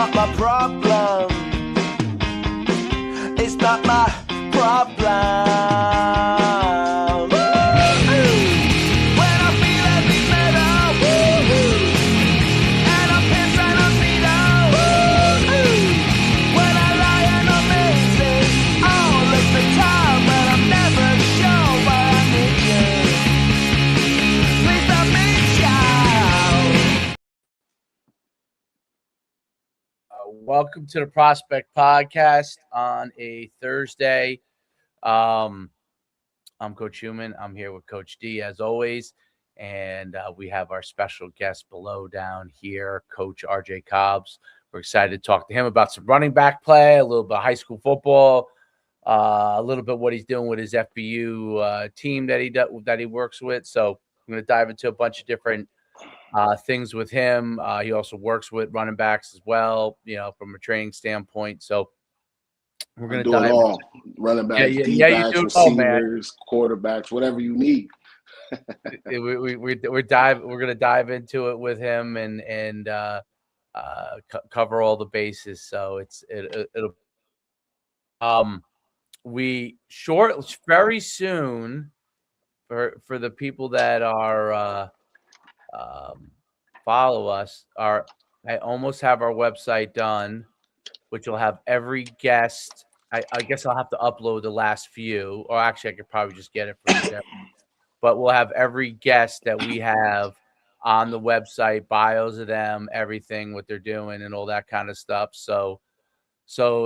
not my problem. It's not my problem. When I feel heavy metal, and I'm pissed and I'm beat. When I lie and I'm missing all of the time, but I'm never sure why I need you. Please let me shout. Welcome to the Prospect Podcast on a Thursday. I'm Coach Human. I'm here with Coach D as always, and we have our special guest below down here, Coach RJ Cobbs. We're excited to talk to him about some running back play, a little bit of high school football, a little bit what he's doing with his FBU team that he works with. So I'm going to dive into a bunch of different things with him. He also works with running backs as well, from a training standpoint. So we're going to do it dive all. Running backs, you D-backs, do it all, man. receivers, quarterbacks, whatever you need. We're going to dive into it with him and cover all the bases. So it'll we very soon for the people that are follow us. I almost have our website done, which will have every guest. I guess I'll have to upload the last few, or actually I could probably just get it from there. But we'll have every guest that we have on the website, bios of them, everything, what they're doing, and all that kind of stuff. So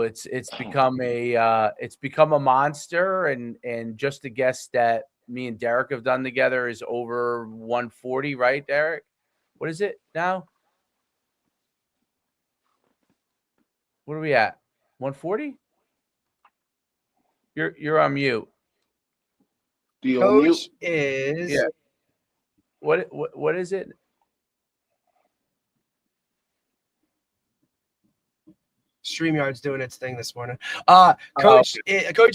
it's become a monster, and just the guests that me and Derek have done together is over 140, right, Derek? What is it now? What are we at? 140? You're on mute. Coach is yeah. What is it? StreamYard's doing its thing this morning. Coach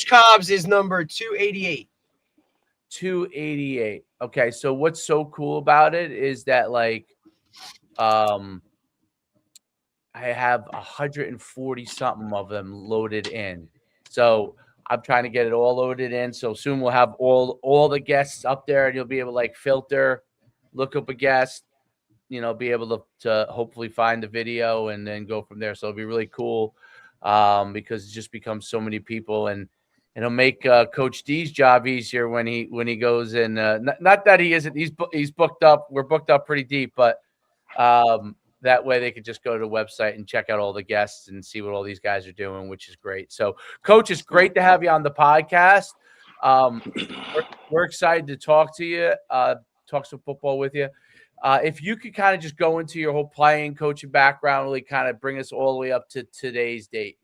Cobbs is number 288. 288. Okay, so what's so cool about it is that I have 140 something of them loaded in. So I'm trying to get it all loaded in. So soon we'll have all the guests up there, and you'll be able to filter, look up a guest, be able to hopefully find the video and then go from there. So it'll be really cool because it just becomes so many people, and it'll make Coach D's job easier when he goes in. Not that he isn't. He's booked up. We're booked up pretty deep, but that way they could just go to the website and check out all the guests and see what all these guys are doing, which is great. So, Coach, it's great to have you on the podcast. We're excited to talk to you, talk some football with you. If you could kind of just go into your whole playing, coaching background, really kind of bring us all the way up to today's date.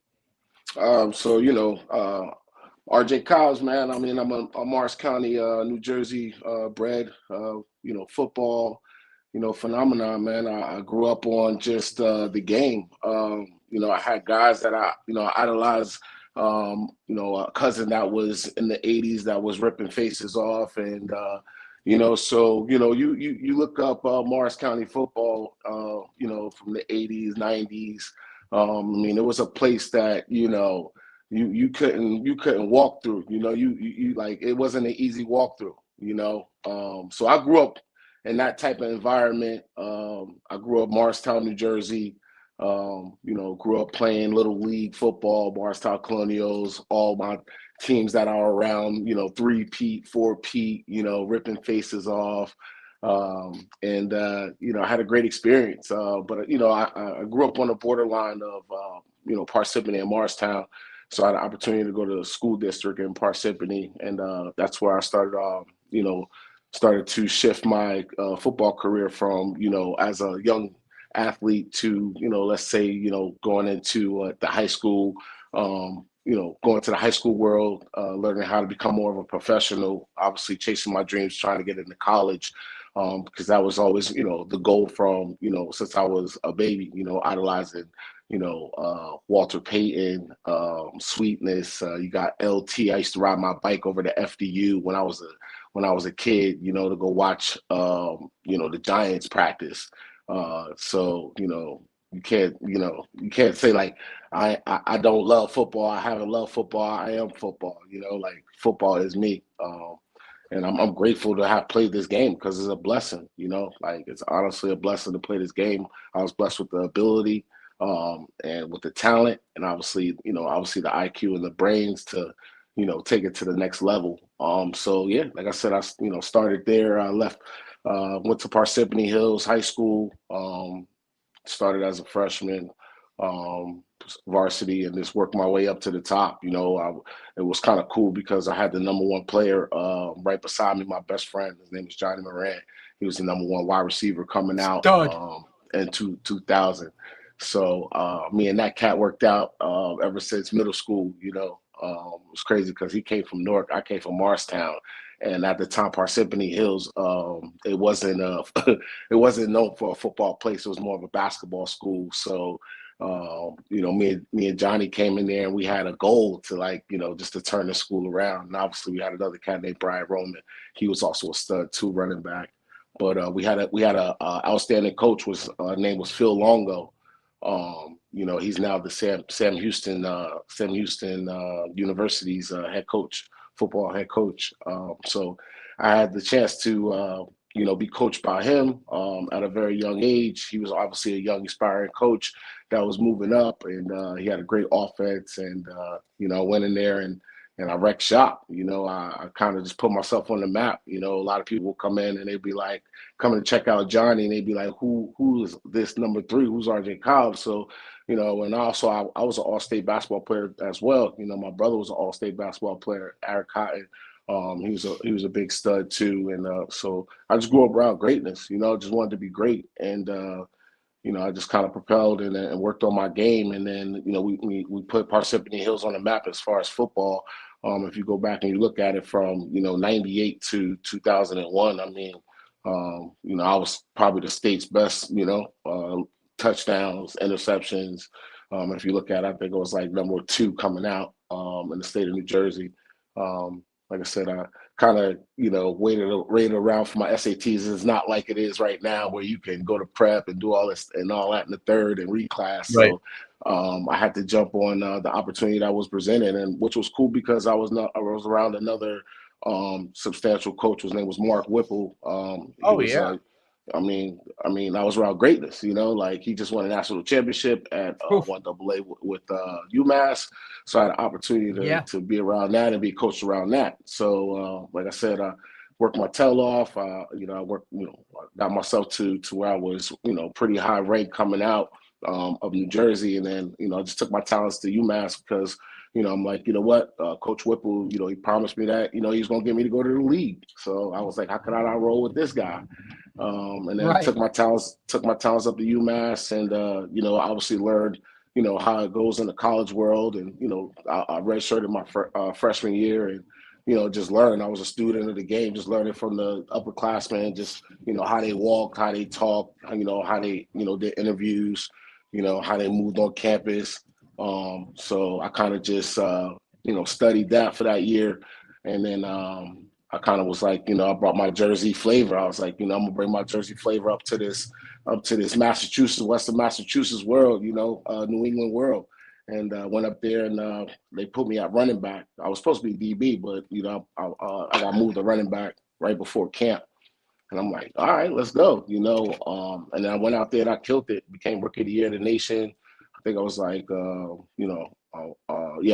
RJ Cobbs, man. I mean, I'm a Morris County, New Jersey bred, football, phenomenon, man. I grew up on just the game. I had guys that I idolized. A cousin that was in the 80s that was ripping faces off, and you look up Morris County football, from the 80s, 90s. It was a place that you couldn't walk through. You it wasn't an easy walkthrough. So I grew up in that type of environment. I grew up Morristown, New Jersey. Grew up playing Little League football, Morristown Colonials, all my teams that are around, 3-peat, 4-peat, ripping faces off. I had a great experience. But I grew up on the borderline of, Parsippany and Morristown. So I had an opportunity to go to the school district in Parsippany. And that's where I started to shift my football career from, as a young athlete to, let's say, going into the high school, going to the high school world, learning how to become more of a professional, obviously chasing my dreams, trying to get into college, because that was always, the goal from, since I was a baby, idolizing, Walter Payton, Sweetness. You got LT. I used to ride my bike over to FDU when I was a kid, to go watch, the Giants practice. So, you can't say like I don't love football. I haven't loved football. I am football. Like football is me. And I'm grateful to have played this game because it's a blessing. Like it's honestly a blessing to play this game. I was blessed with the ability, and with the talent, and obviously the IQ and the brains to take it to the next level. So yeah, like I said, I started there. I left, went to Parsippany Hills High School. Started as a freshman, varsity, and just worked my way up to the top. It was kind of cool because I had the number one player right beside me, my best friend. His name is Johnny Moran. He was the number one wide receiver coming out in 2000. So me and that cat worked out ever since middle school. It was crazy because he came from Newark, I came from Morristown. And at the time, Parsippany Hills, it wasn't it wasn't known for a football place. It was more of a basketball school. So, me and Johnny came in there, and we had a goal to just to turn the school around. And obviously, we had another cat named Brian Roman. He was also a stud too, running back. But we had a outstanding coach. Name was Phil Longo. He's now the Sam Houston University's head coach. Football head coach. So I had the chance to, be coached by him at a very young age. He was obviously a young, aspiring coach that was moving up, and he had a great offense. And, I went in there and I wrecked shop. I kind of just put myself on the map. A lot of people will come in and they'd be like, coming to check out Johnny, and they'd be like, who is this number 3? Who's RJ Cobbs? So, and also I was an all-state basketball player as well. My brother was an all-state basketball player, Eric Cotton. He was a big stud too. And so I just grew up around greatness, just wanted to be great. And, I just kind of propelled and worked on my game. And then, we put Parsippany Hills on the map as far as football. If you go back and you look at it from, 98 to 2001, I mean, I was probably the state's best, touchdowns, interceptions. If you look at it, I think it was like number 2 coming out in the state of New Jersey. Like I said, I kind of, waited around for my SATs. It's not like it is right now where you can go to prep and do all this and all that in the third and reclass. Right. So I had to jump on the opportunity that was presented, and which was cool because I was around another substantial coach. His name was Mark Whipple. I mean, I was around greatness, like he just won a national championship at 1AA with UMass. So I had an opportunity to be around that and be coached around that. So, like I said, I worked my tail off. I got myself to where I was, pretty high rank coming out of New Jersey. And then, I just took my talents to UMass because, I'm like, what, Coach Whipple, he promised me that, he's going to get me to go to the league. So I was like, how can I not roll with this guy? And then took my talents up to UMass, and obviously learned how it goes in the college world, and I redshirted my freshman year, and just learned. I was a student of the game, just learning from the upperclassmen, just how they walked, how they talked, how they did interviews, how they moved on campus. So I kind of just studied that for that year, and then I kind of was like, I brought my Jersey flavor. I was like, I'm gonna bring my Jersey flavor up to this Massachusetts, Western Massachusetts world, New England world. And went up there, and they put me at running back. I was supposed to be DB, but I got moved to running back right before camp. And I'm like, all right, let's go, And then I went out there and I killed it. Became Rookie of the Year of the Nation. I think I was like, I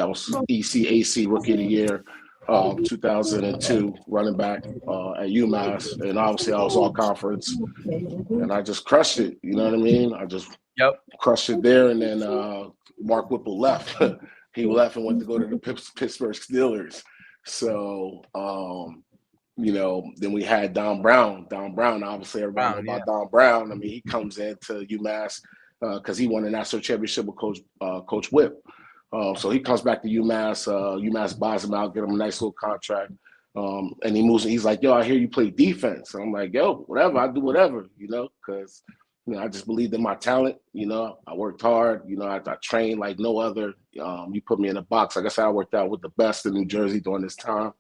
was ECAC Rookie of the Year. 2002 running back at UMass, and obviously I was all conference, and I just crushed it. You know what I mean? I just crushed it there, and then Mark Whipple left. He left and went to go to the Pittsburgh Steelers. So then we had Don Brown. Don Brown, obviously everybody know about Don Brown. I mean, he comes into UMass because he won a national championship with Coach Whip. So he comes back to UMass. UMass buys him out, get him a nice little contract. And he moves. And he's like, yo, I hear you play defense. And I'm like, yo, whatever. I do whatever, because, I just believed in my talent. I worked hard. I trained like no other. You put me in a box. Like I said, I worked out with the best in New Jersey during this time,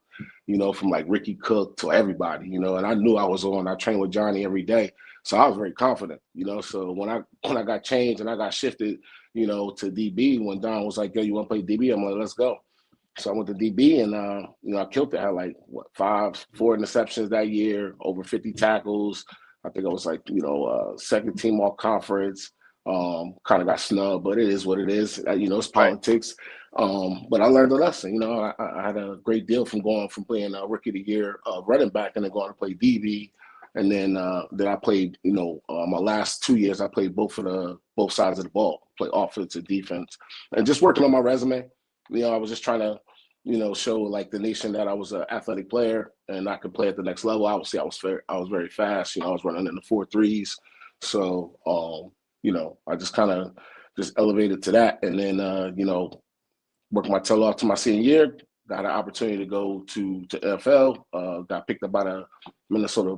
from like Ricky Cook to everybody, and I knew I was on. I trained with Johnny every day. So I was very confident, So when I got changed and I got shifted, to DB, when Don was like, "Yo, you want to play DB?" I'm like, "Let's go." So I went to DB and I killed it. I had like 4 interceptions that year, over 50 tackles. I think I was like, second team all conference. Kind of got snubbed, but it is what it is. It's politics. But I learned a lesson. I had a great deal from going from playing rookie of the year running back and then going to play DB. And then I played, my last 2 years, I played both sides of the ball, play offense and defense, and just working on my resume. I was just trying to, show like the nation that I was an athletic player and I could play at the next level. Obviously, I was very fast. I was running in the 4.3s. So, I just kind of just elevated to that, and then worked my tail off to my senior year. Got an opportunity to go to NFL. Got picked up by the Minnesota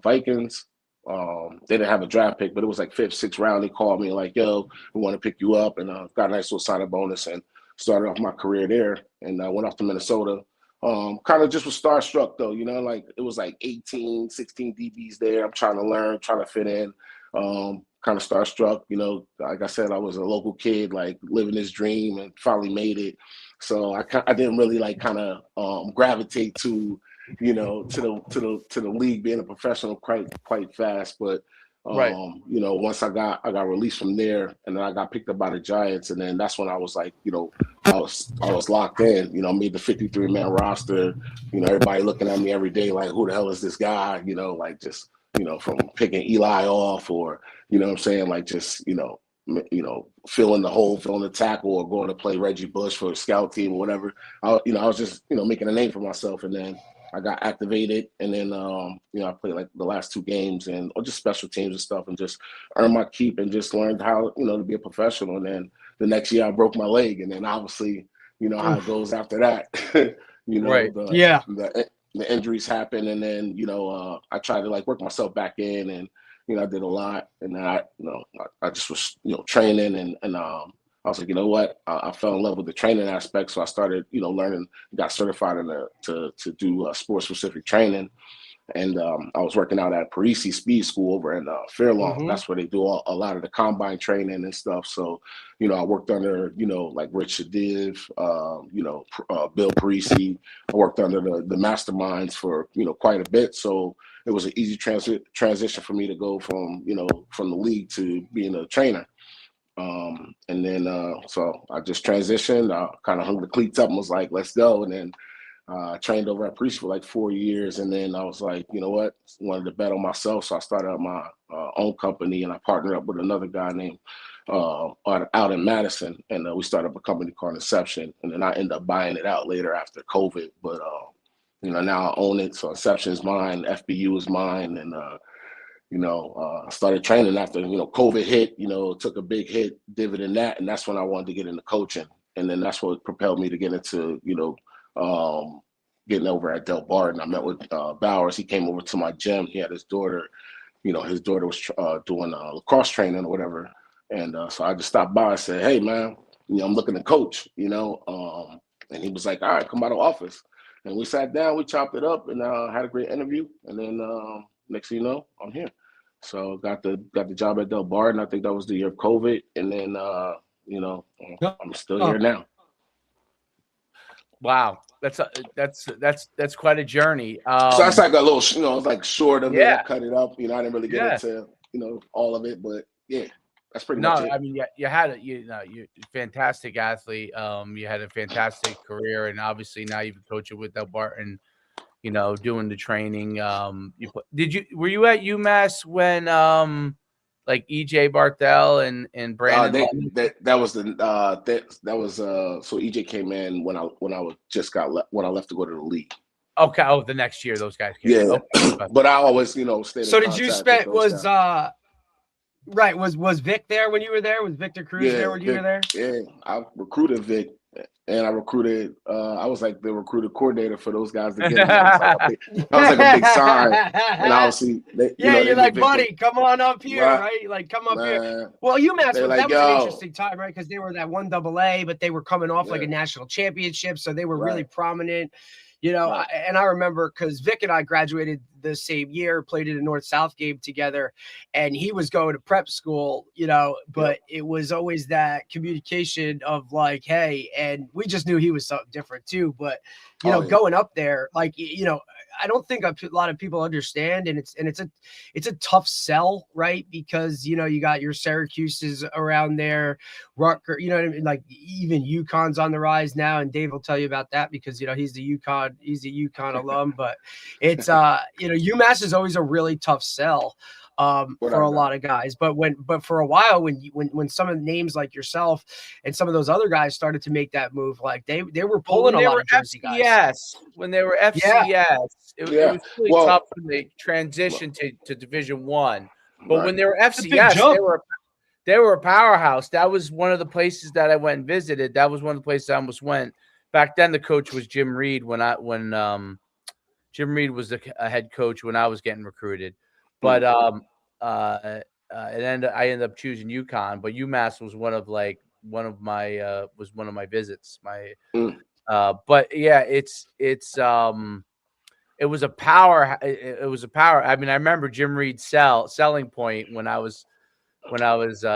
Vikings. They didn't have a draft pick, but it was like 5th, 6th round. They called me like, "Yo, we want to pick you up," and got a nice little signing bonus and started off my career there. And I went off to Minnesota. Kind of just was starstruck though, like it was like 18, 16 DBs there. I'm trying to learn, trying to fit in. Kind of starstruck, like I said, I was a local kid, like living this dream and finally made it. So I didn't really like kind of gravitate to, to the league, being a professional quite fast. But once I got released from there, and then I got picked up by the Giants, and then that's when I was like, I was locked in. Made the 53-man roster. Everybody looking at me every day like, who the hell is this guy? Like just from picking Eli off, or what I'm saying, like just filling the hole, filling the tackle, or going to play Reggie Bush for a scout team or whatever. I was just making a name for myself, and then I got activated, and then I played like the last 2 games or just special teams and stuff, and just earned my keep and just learned how to be a professional. And then the next year I broke my leg, and then obviously how it goes after that. The injuries happen, and then I tried to like work myself back in, and I did a lot, and then I just was training, and I was like, you know what, I fell in love with the training aspect, so I started learning, got certified to do sports specific training. And I was working out at Parisi Speed School over in Fairlawn. That's where they do a lot of the combine training and stuff. So, I worked under, like Rich Shadiv, Bill Parisi. I worked under the masterminds for, quite a bit. So it was an easy transition for me to go from, from the league to being a trainer. And then, so I just transitioned. I kind of hung the cleats up and was like, let's go. And then trained over at Priest for like 4 years, and then I was like, you know what, wanted to bet on myself, so I started up my own company, and I partnered up with another guy named out in Madison, and we started up a company called Inception, and then I ended up buying it out later after COVID, but now I own it, so Inception is mine, FBU is mine, and I started training after COVID hit, took a big hit, dividend that, and that's when I wanted to get into coaching, and then that's what propelled me to get into getting over at Delbarton. I met with Bowers. He came over to my gym. He had his daughter. His daughter was doing lacrosse training or whatever. And so I just stopped by and said, hey, man, I'm looking to coach, and he was like, all right, come by the office. And we sat down, we chopped it up, and had a great interview. And then next thing you know, I'm here. So got the job at Delbarton. I think that was the year of COVID. And then, I'm still here now. Wow, that's quite a journey. So that's like a little, it's like short of it. Yeah. I cut it up. I didn't really get into, all of it, but yeah, that's pretty much it. I mean, you had you're a fantastic athlete. You had a fantastic career, and obviously now you've been coaching with Delbarton, doing the training. Were you at UMass when like EJ Barthel and Brandon? That was so EJ came in when I left to go to the league. Okay. Oh, the next year those guys came. Yeah. Okay. But I always stayed. So did you spend was Vic there when you were there? Was Victor Cruz there when you were there? Yeah, I recruited Vic. And I recruited, I was like the recruiter coordinator for those guys to get me. I was like a big sign. And obviously, you're like, buddy, come on up here, right? Like, come up here. Well, UMass, that was an interesting time, right? Because they were that 1AA, but they were coming off like a national championship. So they were really prominent, and I remember because Vic and I graduated the same year, played in a North-South game together, and he was going to prep school, but it was always that communication of like, hey, and we just knew he was something different too. But, going up there, like, I don't think a lot of people understand, and it's a tough sell, right? Because, you got your Syracuse's around there, Rutgers, you know what I mean? Like even UConn's on the rise now, and Dave will tell you about that because, he's a UConn alum, but it's, UMass is always a really tough sell for a lot of guys. But for a while, when some of the names like yourself and some of those other guys started to make that move, like they were pulling a lot of Jersey guys. When they were FCS, it was really tough when they transitioned to Division I. But when they were FCS, they were a powerhouse. That was one of the places that I went and visited. That was one of the places I almost went. Back then, the coach was Jim Reed. When Jim Reed was a head coach when I was getting recruited, but I ended up choosing UConn. But UMass was one of my visits. But yeah, it was a power. It was a power. I mean, I remember Jim Reed's selling point when I was getting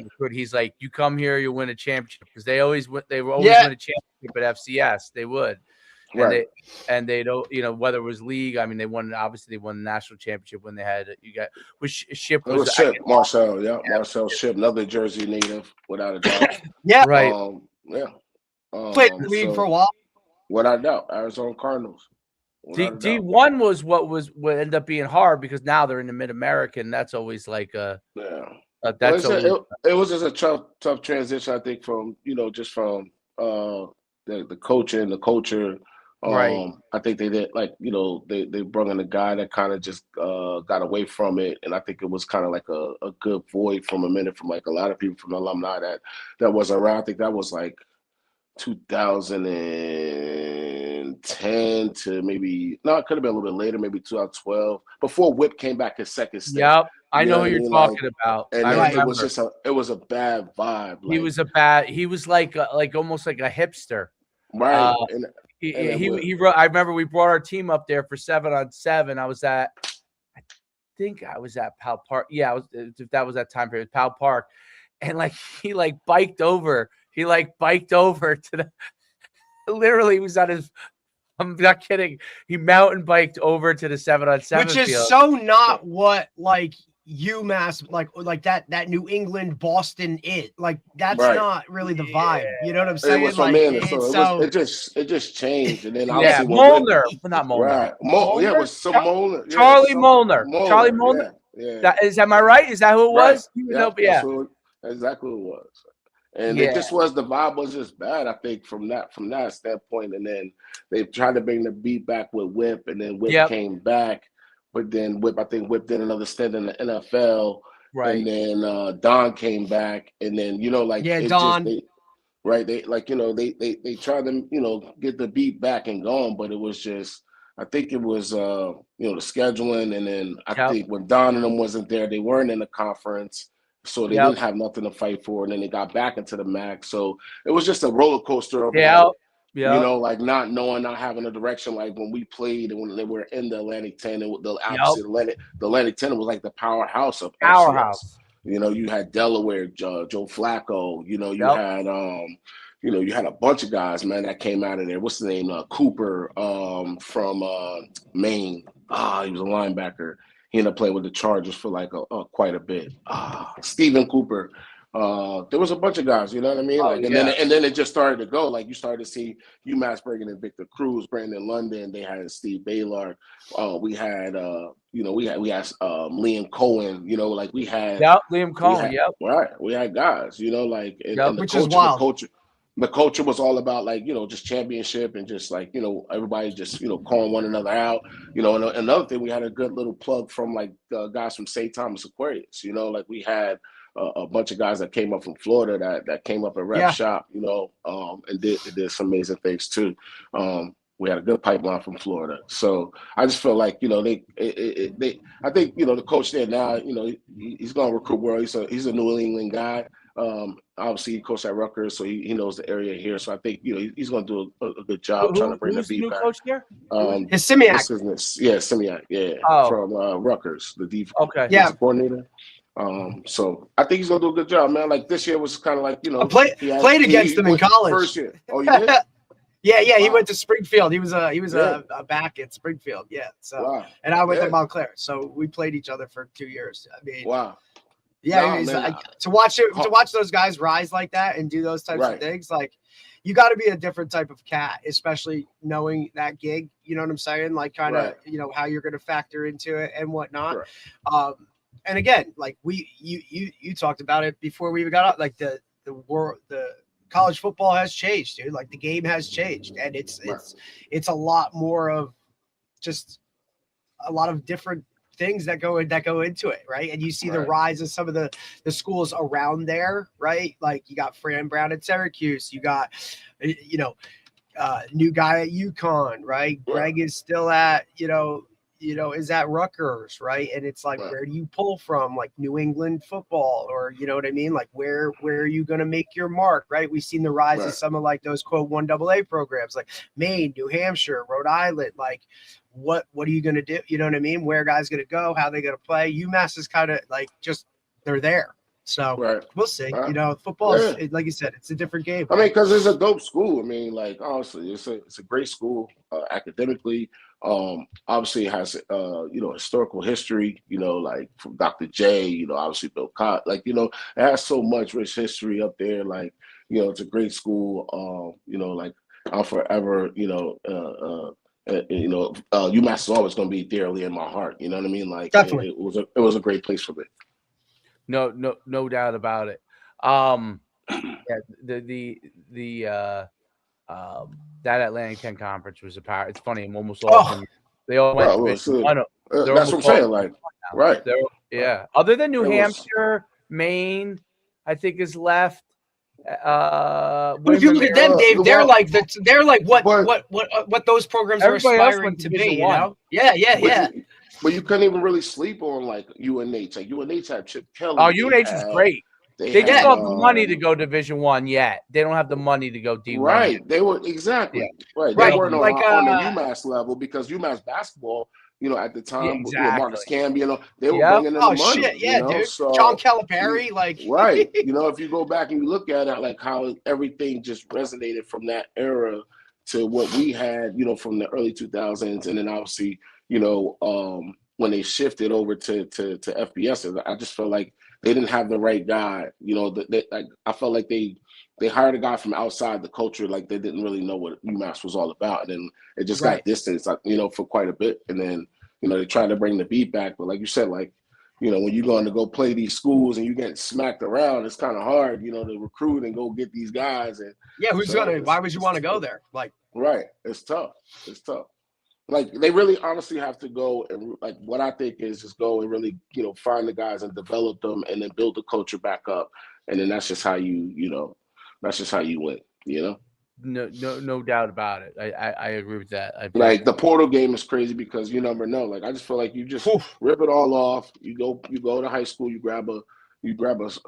recruited. He's like, "You come here, you'll win a championship," because they would always win a championship at FCS. They would, and they don't, whether it was league. I mean, they won the national championship when they had Ship was Ship Marcel, Marcel Ship, another Jersey native without a doubt. Right. Played the league for a while. Without a doubt, Arizona Cardinals. D1 was what ended up being hard because now they're in the Mid-American. That's always like it was just a tough transition, I think, from just from the coach and the culture. Right. I think they did they brought in a guy that kind of just got away from it, and I think it was kind of like a good void from a minute from like a lot of people from the alumni that was around. I think that was like 2010 to it could have been a little bit later, maybe 2012, before Whip came back his second stint. Yep, I know who you're talking about. And it was a bad vibe. He was like almost like a hipster, right? I remember we brought our team up there for 7-on-7. I think I was at Powell Park. Yeah, that was that time period, Powell Park, and he biked over. He biked over to the. Literally, he was on his. I'm not kidding. He mountain biked over to the 7-on-7, which is field. So not what UMass like that New England Boston that's not really the vibe. You know what I'm saying? It was it just changed, and then Molnar, not Molnar. Right. It was some Molnar. Charlie Molnar. Charlie Molnar. Yeah. Am I right? Is that who it was? Exactly who it was. And it just was, the vibe was just bad, I think, from that standpoint. And then they tried to bring the beat back with Whip, and then Whip came back. But then Whip did another stint in the NFL. Right. And then Don came back. And then, Don. They tried to, get the beat back and going, but it was just, I think it was, the scheduling. And then I think when Don and them wasn't there, they weren't in the conference. So they didn't have nothing to fight for, and then they got back into the MAC. So it was just a roller coaster of not knowing, not having a direction. Like when we played and when they were in the Atlantic 10, and the Atlantic 10 was like the powerhouse of FCS. You had Delaware, Joe Flacco. You had a bunch of guys, man, that came out of there. What's the name? Cooper from Maine. He was a linebacker. He ended up playing with the Chargers for quite a bit. Stephen Cooper. There was a bunch of guys, you know what I mean? And then it just started to go. Like you started to see UMass bringing in Victor Cruz, Brandon London. They had Steve Baylor. We had Liam Cohen. We had Liam Cohen. Right. We had guys. And which is wild. The culture was all about just championship and just everybody just calling one another out. And another thing, we had a good little plug from guys from St. Thomas Aquarius. We had a bunch of guys that came up from Florida that came up and rep shop. And did some amazing things too. We had a good pipeline from Florida, so I just feel like I think the coach there now, he's going to recruit well. He's a New England guy. Obviously, he coached at Rutgers, so he knows the area here. So I think he's going to do a good job trying to bring the Who's the beat new back. coach here? His Simiak. Simiak, Oh. from Rutgers, the Okay. defensive coordinator. So I think he's gonna do a good job, man. Like this year was kind of like I played against him in college. First year. Oh, you did? Yeah. Wow. He went to Springfield. He was a back at Springfield. Yeah. So and I went to Montclair. So we played each other for 2 years. I mean, wow. Yeah, to watch those guys rise like that and do those types of things, like you got to be a different type of cat, especially knowing that gig. You know what I'm saying? Like kind of how you're going to factor into it and whatnot. Right. And again, like you talked about it before we even got up. Like the college football has changed, dude. Like the game has changed, and it's a lot more of just a lot of different things that go into it, right? And you see the rise of some of the schools around there, right? Like you got Fran Brown at Syracuse, you got new guy at UConn, right? Greg is still at is at Rutgers, right? And it's like where do you pull from, like New England football, or you know what I mean? Like where are you going to make your mark, right? We've seen the rise of some of like those quote 1AA programs like Maine, New Hampshire, Rhode Island. Like what are you going to do? You know what I mean? Where guys going to go, how they going to play. UMass is kind of like just they're there. So we'll see. Football is, like you said, it's a different game. I mean, because it's a dope school. I mean, like honestly, it's a great school academically. Obviously, it has historical history. Like from Dr. J. Obviously Bill Cott. Like it has so much rich history up there. Like it's a great school. Like I'll forever UMass is always going to be dearly in my heart. You know what I mean? Like definitely, it was a great place for me. No doubt about it. That Atlantic 10 conference was a power. It's funny. I'm almost all of them. They all went to that's one. That's what I'm saying. Like, right. Other than New Hampshire, Maine, I think is left. But if you look at them, Dave, they're like what those programs are aspiring to be. Yeah. But you couldn't even really sleep on like UNH. Like UNH had Chip Kelly. Oh, UNH is great. They just don't have the money to go Division I yet. They don't have the money to go D1. Right. They were exactly right. They weren't on the UMass level because UMass basketball, at the time, Marcus Camby, they were bringing in the money. Shit, dude. So, John Calipari, right. If you go back and you look at it, like how everything just resonated from that era to what we had, from the early 2000s, and then obviously, when they shifted over to FBS, I just felt like they didn't have the right guy. I felt like they hired a guy from outside the culture, like they didn't really know what UMass was all about, and then it just got distanced, for quite a bit. And then they tried to bring the beat back, but like you said, like when you're going to go play these schools and you get smacked around, it's kind of hard, to recruit and go get these guys. And why would you want to go there? Like, right, it's tough. Like they really honestly have to go and like what I think is just go and really find the guys and develop them and then build the culture back up, and then that's just how you win. No doubt about it. I agree with that. Like the portal game is crazy because you never know. Like I just feel like you just rip it all off. You go to high school. You grab a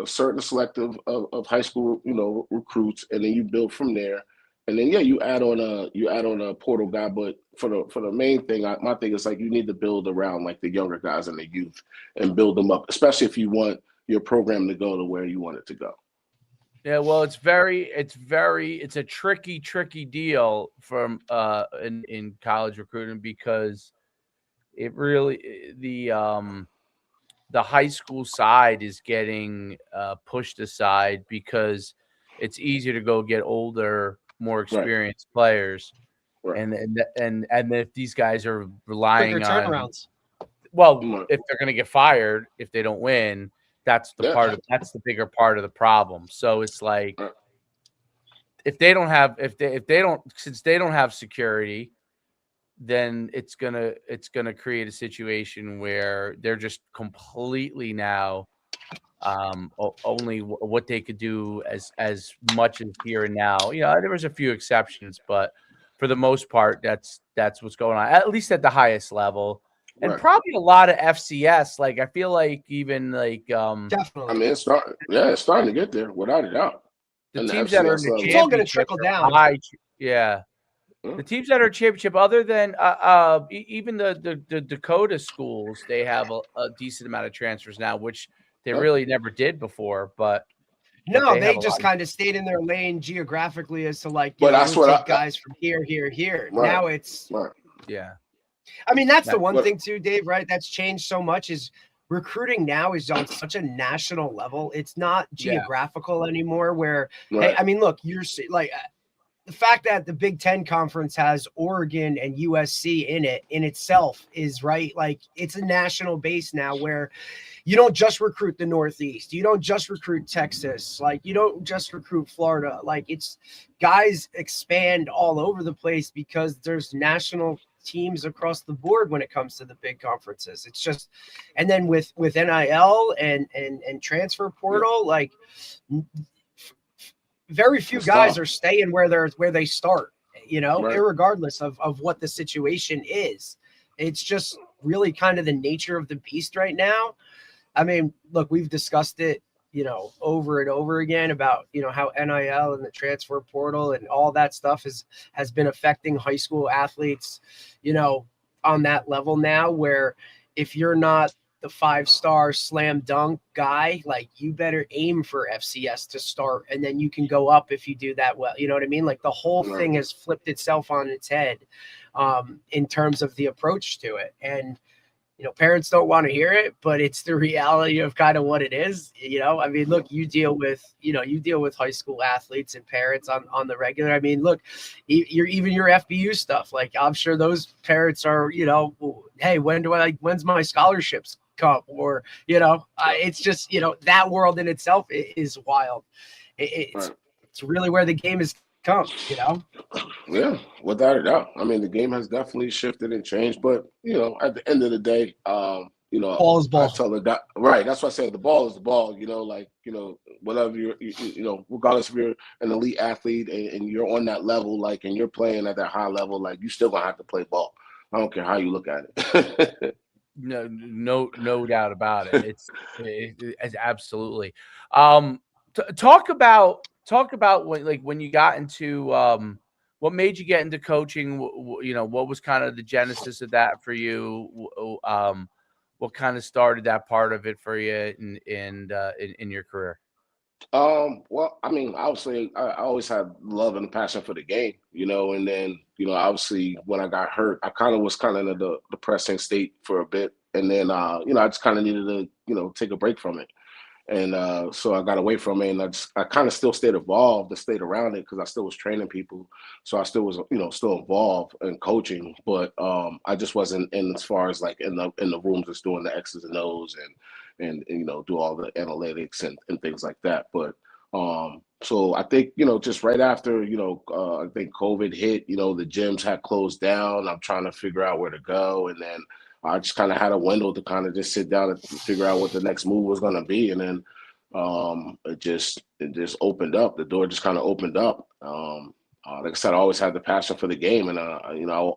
certain selective of high school recruits, and then you build from there. And then you add on a portal guy, but for the main thing, my thing is like you need to build around like the younger guys and the youth and build them up, especially if you want your program to go to where you want it to go. Yeah, well, it's a tricky deal from in college recruiting because it really the high school side is getting pushed aside because it's easier to go get older, more experienced players, and if these guys are relying on turnarounds, if they're going to get fired if they don't win, that's the bigger part of the problem. So it's like if they don't have security, then it's gonna create a situation where they're just completely now only what they could do as much as here and now. There was a few exceptions, but for the most part, that's what's going on, at least at the highest level. and Right. probably a lot of FCS. Like I feel like even like I Definitely. mean, it's starting to get there without a doubt. the And the teams that are in FCS the level. It's all gonna championship trickle are down. high. Yeah. Hmm? The teams that are championship, other than even the Dakota schools, they have a decent amount of transfers now, which they Yep. really never did before. But No, they they have a just lot. kind of stayed in their lane geographically as to like, But that's we'll what take guys from here. right. Now it's, Right. Yeah. I mean, that's the That- one But thing too, Dave, right? That's changed so much is recruiting now is on such a national level. It's not Yeah. geographical anymore where, hey, right. I mean, look, you're like the fact that the Big Ten Conference has Oregon and USC in it in itself is right. Like it's a national base now where you don't just recruit the Northeast. You don't just recruit Texas. Like you don't just recruit Florida. Like it's guys expand all over the place because there's national teams across the board when it comes to the big conferences. It's just, and then with NIL and transfer portal, like very few It's guys tough. are staying where they start, Right. irregardless of what the situation is. It's just really kind of the nature of the beast right now. I mean, look, we've discussed it, over and over again about, how NIL and the transfer portal and all that stuff has been affecting high school athletes, on that level now, where if you're not the 5-star slam dunk guy, like you better aim for FCS to start, and then you can go up if you do that well. You know what I mean? Like the whole Right. thing has flipped itself on its head in terms of the approach to it. And parents don't want to hear it, but it's the reality of kind of what it is. I mean, look, you deal with high school athletes and parents on the regular. I mean, look, even your FBU stuff. Like, I'm sure those parents are, hey, when's my scholarships come? Or, it's just, that world in itself is wild. It's really where the game has come, Yeah, without a doubt. I mean, the game has definitely shifted and changed, but at the end of the day, Ball is ball. I tell her that right. That's why I said the ball is the ball. Whatever regardless if you're an elite athlete and you're on that level, like, and you're playing at that high level, like, you still gonna have to play ball. I don't care how you look at it. No doubt about it. It's absolutely. Talk about when you got into what made you get into coaching. What was kind of the genesis of that for you? What kind of started that part of it for you in your career? Well, I mean, obviously, I always had love and passion for the game, and then, obviously, when I got hurt, I was in a depressing state for a bit, and then, I just kind of needed to, take a break from it, and so I got away from it, and I kind of still stayed involved, and stayed around it because I still was training people, so I still was, still involved in coaching, but I just wasn't in as far as like in the rooms just doing the X's and O's and do all the analytics and things like that. But so I think, just right after, I think COVID hit, the gyms had closed down. I'm trying to figure out where to go. And then I just kind of had a window to kind of just sit down and figure out what the next move was going to be. And then it just opened up. The door just kind of opened up. Like I said, I always had the passion for the game, and I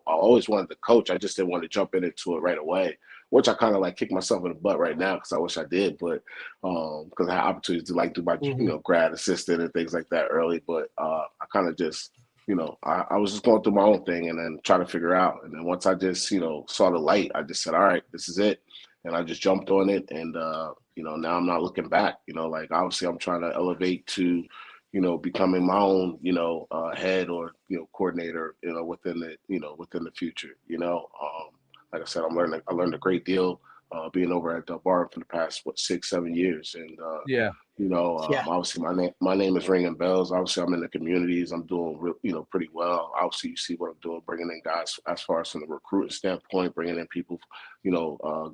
always wanted to coach. I just didn't want to jump into it right away, which I kind of like kick myself in the butt right now because I wish I did, but because I had opportunities to like do my grad assistant and things like that early, but I kind of just I was just going through my own thing and then trying to figure out, and then once I just saw the light, I just said, all right, this is it, and I just jumped on it, and now I'm not looking back. Like obviously I'm trying to elevate to becoming my own, head or, coordinator, within the future, like I said, I learned a great deal, being over at Delbarton for the past, 6-7 years. And, obviously my name is ringing bells. Obviously I'm in the communities. I'm doing, pretty well. Obviously you see what I'm doing, bringing in guys as far as from the recruiting standpoint, bringing in people,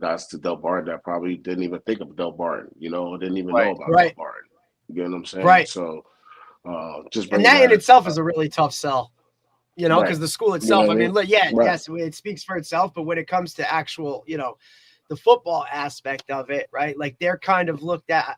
guys to Delbarton that probably didn't even think of Delbarton, didn't even know about Delbarton. You know what I'm saying? Right. So, just and that in itself is a really tough sell, because right. the school itself, I mean? yes, Right. it speaks for itself, but when it comes to actual, the football aspect of it, right? Like they're kind of looked at,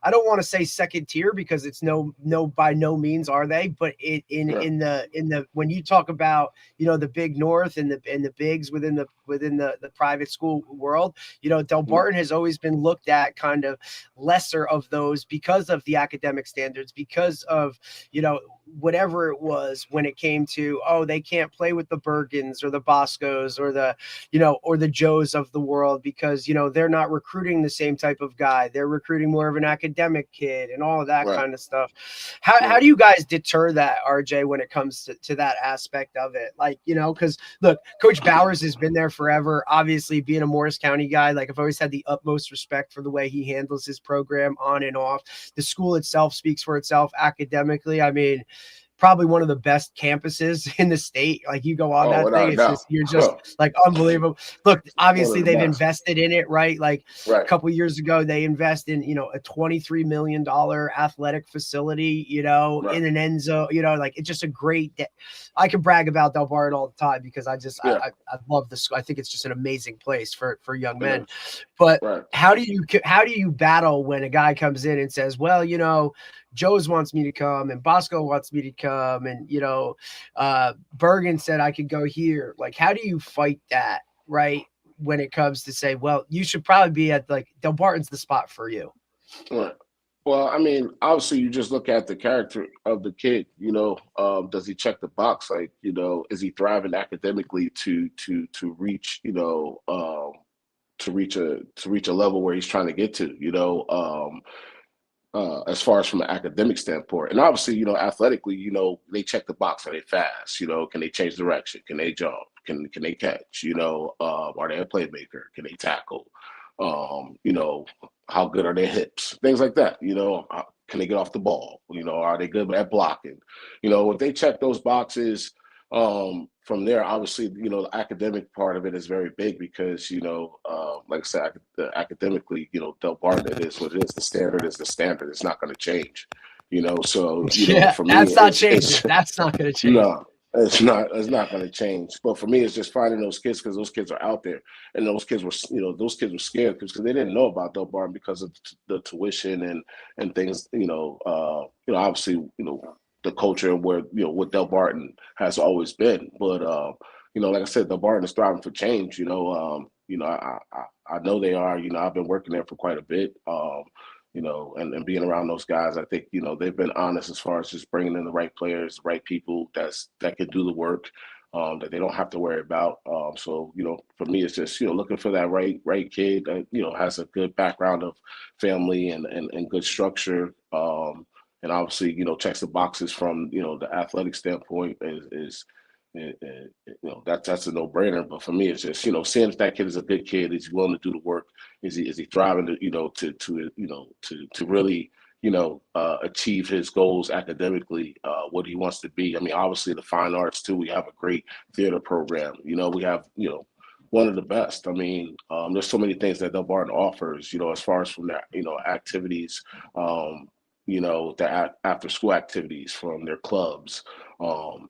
I don't want to say second tier because it's no by no means are they, but in the when you talk about, you know, the big North and the bigs within the private school world, you know, Delbarton has always been looked at kind of lesser of those because of the academic standards, because of, you know, whatever it was when it came to, oh, they can't play with the Bergens or the Boscos or the, you know, or the Joes of the world because, you know, they're not recruiting the same type of guy. They're recruiting more of an academic kid and all of that kind of stuff. How do you guys deter that, RJ, when it comes to that aspect of it? Like, you know, because look, Coach Bowers has been there forever. Obviously, being a Morris County guy, like I've always had the utmost respect for the way he handles his program on and off. The school itself speaks for itself academically. I mean, probably one of the best campuses in the state. Like you go on that thing, it's just, you're just like unbelievable. Look, obviously they've invested in it, right? Like a couple of years ago, they invest in, you know, a $23 million athletic facility, you know, in an end zone, you know, like it's just a great I can brag about Delbarton all the time because I just, I love this. I think it's just an amazing place for young men. But how do you battle when a guy comes in and says, well, you know, Joe's wants me to come and Bosco wants me to come. And, you know, Bergen said I could go here. Like, how do you fight that? Right. When it comes to say, well, you should probably be at like Delbarton's the spot for you. Right. Well, I mean, obviously you just look at the character of the kid, you know, does he check the box? Like, you know, is he thriving academically to reach, you know, to reach a level where he's trying to get to, you know, as far as from an academic standpoint. And obviously, you know, athletically, you know, they check the box. Are they fast? You know, can they change direction? Can they jump? Can they catch? You know, are they a playmaker? Can they tackle? You know, how good are their hips? Things like that. You know, can they get off the ball? You know, are they good at blocking? You know, if they check those boxes, from there, obviously, you know, the academic part of it is very big because, you know, like I said, academically, you know, Delbarton, it is what it is. The standard is the standard. It's not going to change, you know. So, you know, for me, that's not changing. That's not going to change. No, it's not going to change. But for me, it's just finding those kids because those kids are out there, and those kids were, you know, scared because they didn't know about Delbarton because of the tuition and things, you know, obviously, you know, the culture and where, you know, what Delbarton has always been. But you know, like I said, Delbarton is thriving for change. You know, I know they are. You know, I've been working there for quite a bit. You know, and being around those guys, I think, you know, they've been honest as far as just bringing in the right players, the right people that can do the work, that they don't have to worry about. So, you know, for me, it's just, you know, looking for that right kid that, you know, has a good background of family and good structure. And obviously, you know, checks the boxes from, you know, the athletic standpoint is you know, that's a no-brainer. But for me, it's just, you know, seeing if that kid is a good kid, is he willing to do the work, is he thriving to, you know, to really, you know, achieve his goals academically, what he wants to be. I mean, obviously the fine arts too. We have a great theater program. You know, we have, you know, one of the best. I mean, there's so many things that Delbarton offers, you know, as far as from their, you know, activities, you know, the after school activities from their clubs,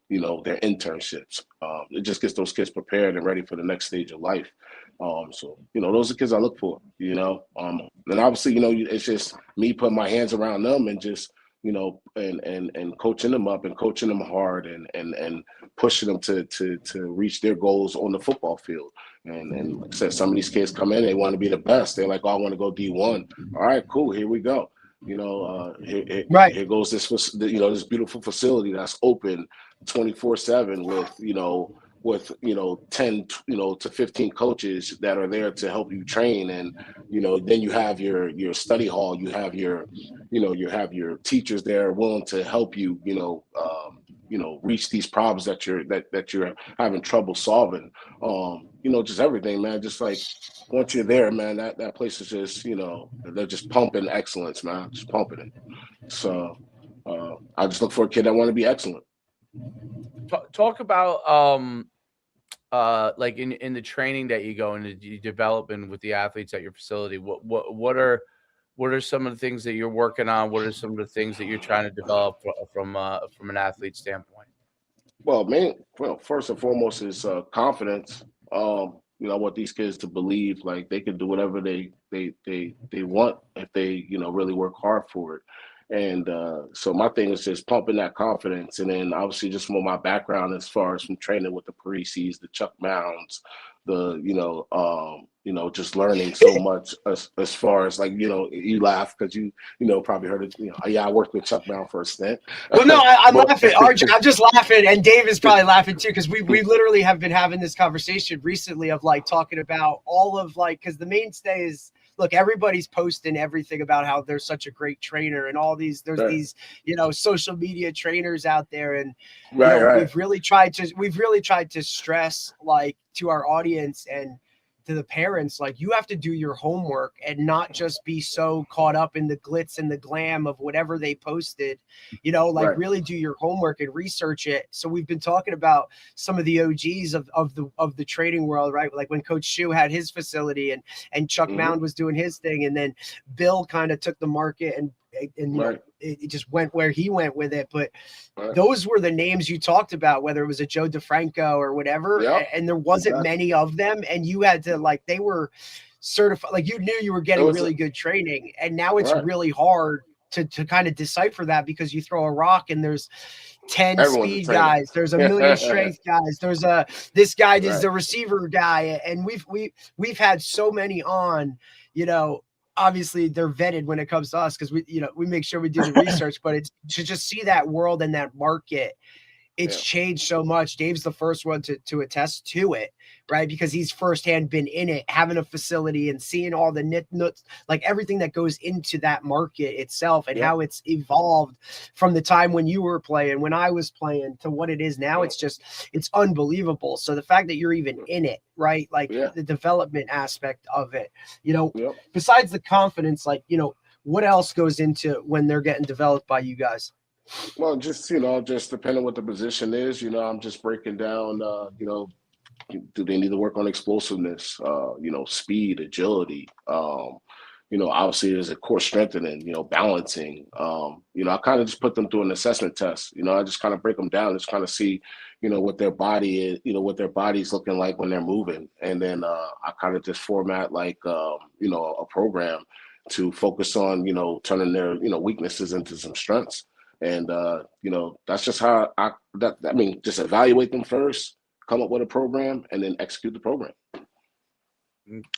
you know, their internships. It just gets those kids prepared and ready for the next stage of life. So, you know, those are kids I look for, you know, and obviously, you know, it's just me putting my hands around them and just, you know, and coaching them up and coaching them hard and pushing them to reach their goals on the football field. And like I said, some of these kids come in, they want to be the best. They're like, oh, I want to go D1. All right, cool. Here we go. You know, here goes this, you know, this beautiful facility that's open 24/7 with 10, you know, to 15 coaches that are there to help you train. And, you know, then you have your study hall, you have your teachers there willing to help you, you know, reach these problems that you're having trouble solving. You know, just everything, man. Just like once you're there, man, that place is just, you know, they're just pumping excellence, man, just pumping it. So I just look for a kid that want to be excellent. Talk about like in the training that you go and you developing with the athletes at your facility. What are some of the things that you're working on? What are some of the things that you're trying to develop from an athlete standpoint? Well, first and foremost is confidence. You You know, I want these kids to believe like they can do whatever they want if they, you know, really work hard for it. And so my thing is just pumping that confidence, and then obviously just from my background as far as from training with the Parisis, the Chuck Mounds, the just learning so much as far as like, you know, you laugh because you know, probably heard it, you know, yeah, I worked with Chuck Mound for a stint. Well, no, I'm But laughing. RJ, I'm just laughing, and Dave is probably laughing too, because we literally have been having this conversation recently of like talking about all of like, because the mainstay is, look, everybody's posting everything about how they're such a great trainer and all these, there's these, you know, social media trainers out there, and you know, we've really tried to stress like to our audience and to the parents, like, you have to do your homework and not just be so caught up in the glitz and the glam of whatever they posted, you know, like really do your homework and research it. So we've been talking about some of the OGs of the training world, right? Like when Coach Shu had his facility and Chuck Mound was doing his thing, and then Bill kind of took the market and you know, it just went where he went with it. But those were the names you talked about, whether it was a Joe DeFranco or whatever, and there wasn't many of them, and you had to, like, they were certified, like you knew you were getting really good training, and now it's really hard to kind of decipher that, because you throw a rock and there's 10 speed guys, there's a million strength guys, there's this guy is the receiver guy, and we've had so many on, you know. Obviously they're vetted when it comes to us, because we make sure we do the research, but it's to just see that world and that market. It's changed so much. Dave's the first one to attest to it, right? Because he's firsthand been in it, having a facility and seeing all the nuts, like everything that goes into that market itself, and how it's evolved from the time when you were playing, when I was playing, to what it is now. It's unbelievable. So the fact that you're even in it, right? Like the development aspect of it, you know, besides the confidence, like, you know, what else goes into when they're getting developed by you guys? Well, just, you know, just depending what the position is, you know, I'm just breaking down, you know, do they need to work on explosiveness, you know, speed, agility, you know, obviously there's a core strengthening, you know, balancing, you know, I kind of just put them through an assessment test, you know, I just kind of break them down, just kind of see, you know, what their body is, you know, what their body's looking like when they're moving. And then I kind of just format like, you know, a program to focus on, you know, turning their, you know, weaknesses into some strengths. And, you know, that's just how I mean, just evaluate them first, come up with a program, and then execute the program.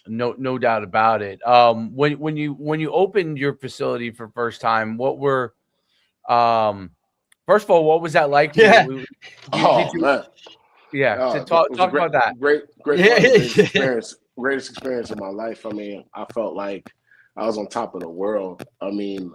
No doubt about it. When you opened your facility for first time, what were, first of all, what was that like? Man. So talk about that. Great experience. Greatest experience of my life. I mean, I felt like I was on top of the world. I mean,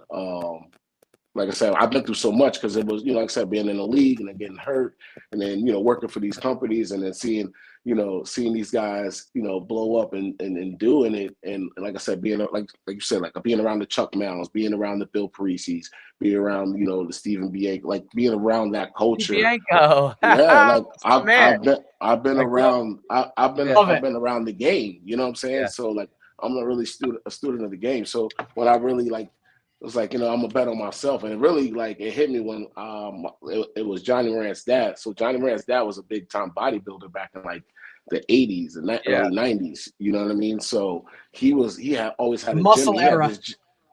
like I said, I've been through so much, because it was, you know, like I said, being in the league and then getting hurt, and then, you know, working for these companies, and then seeing these guys, you know, blow up and doing it. And like I said, being like you said, like being around the Chuck Mounds, being around the Bill Parisis, being around, you know, the Stephen Bianco, like being around that culture. Bianco. Yeah, like I've been like, around I've been around the game, you know what I'm saying? So like I'm a really a student of the game. So when I really like, it was like, you know, I'm a bet on myself. And it really, like, it hit me when it was Johnny Morant's dad. So Johnny Morant's dad was a big time bodybuilder back in like the 80s and early 90s. You know what I mean? So he had always had a muscle gym.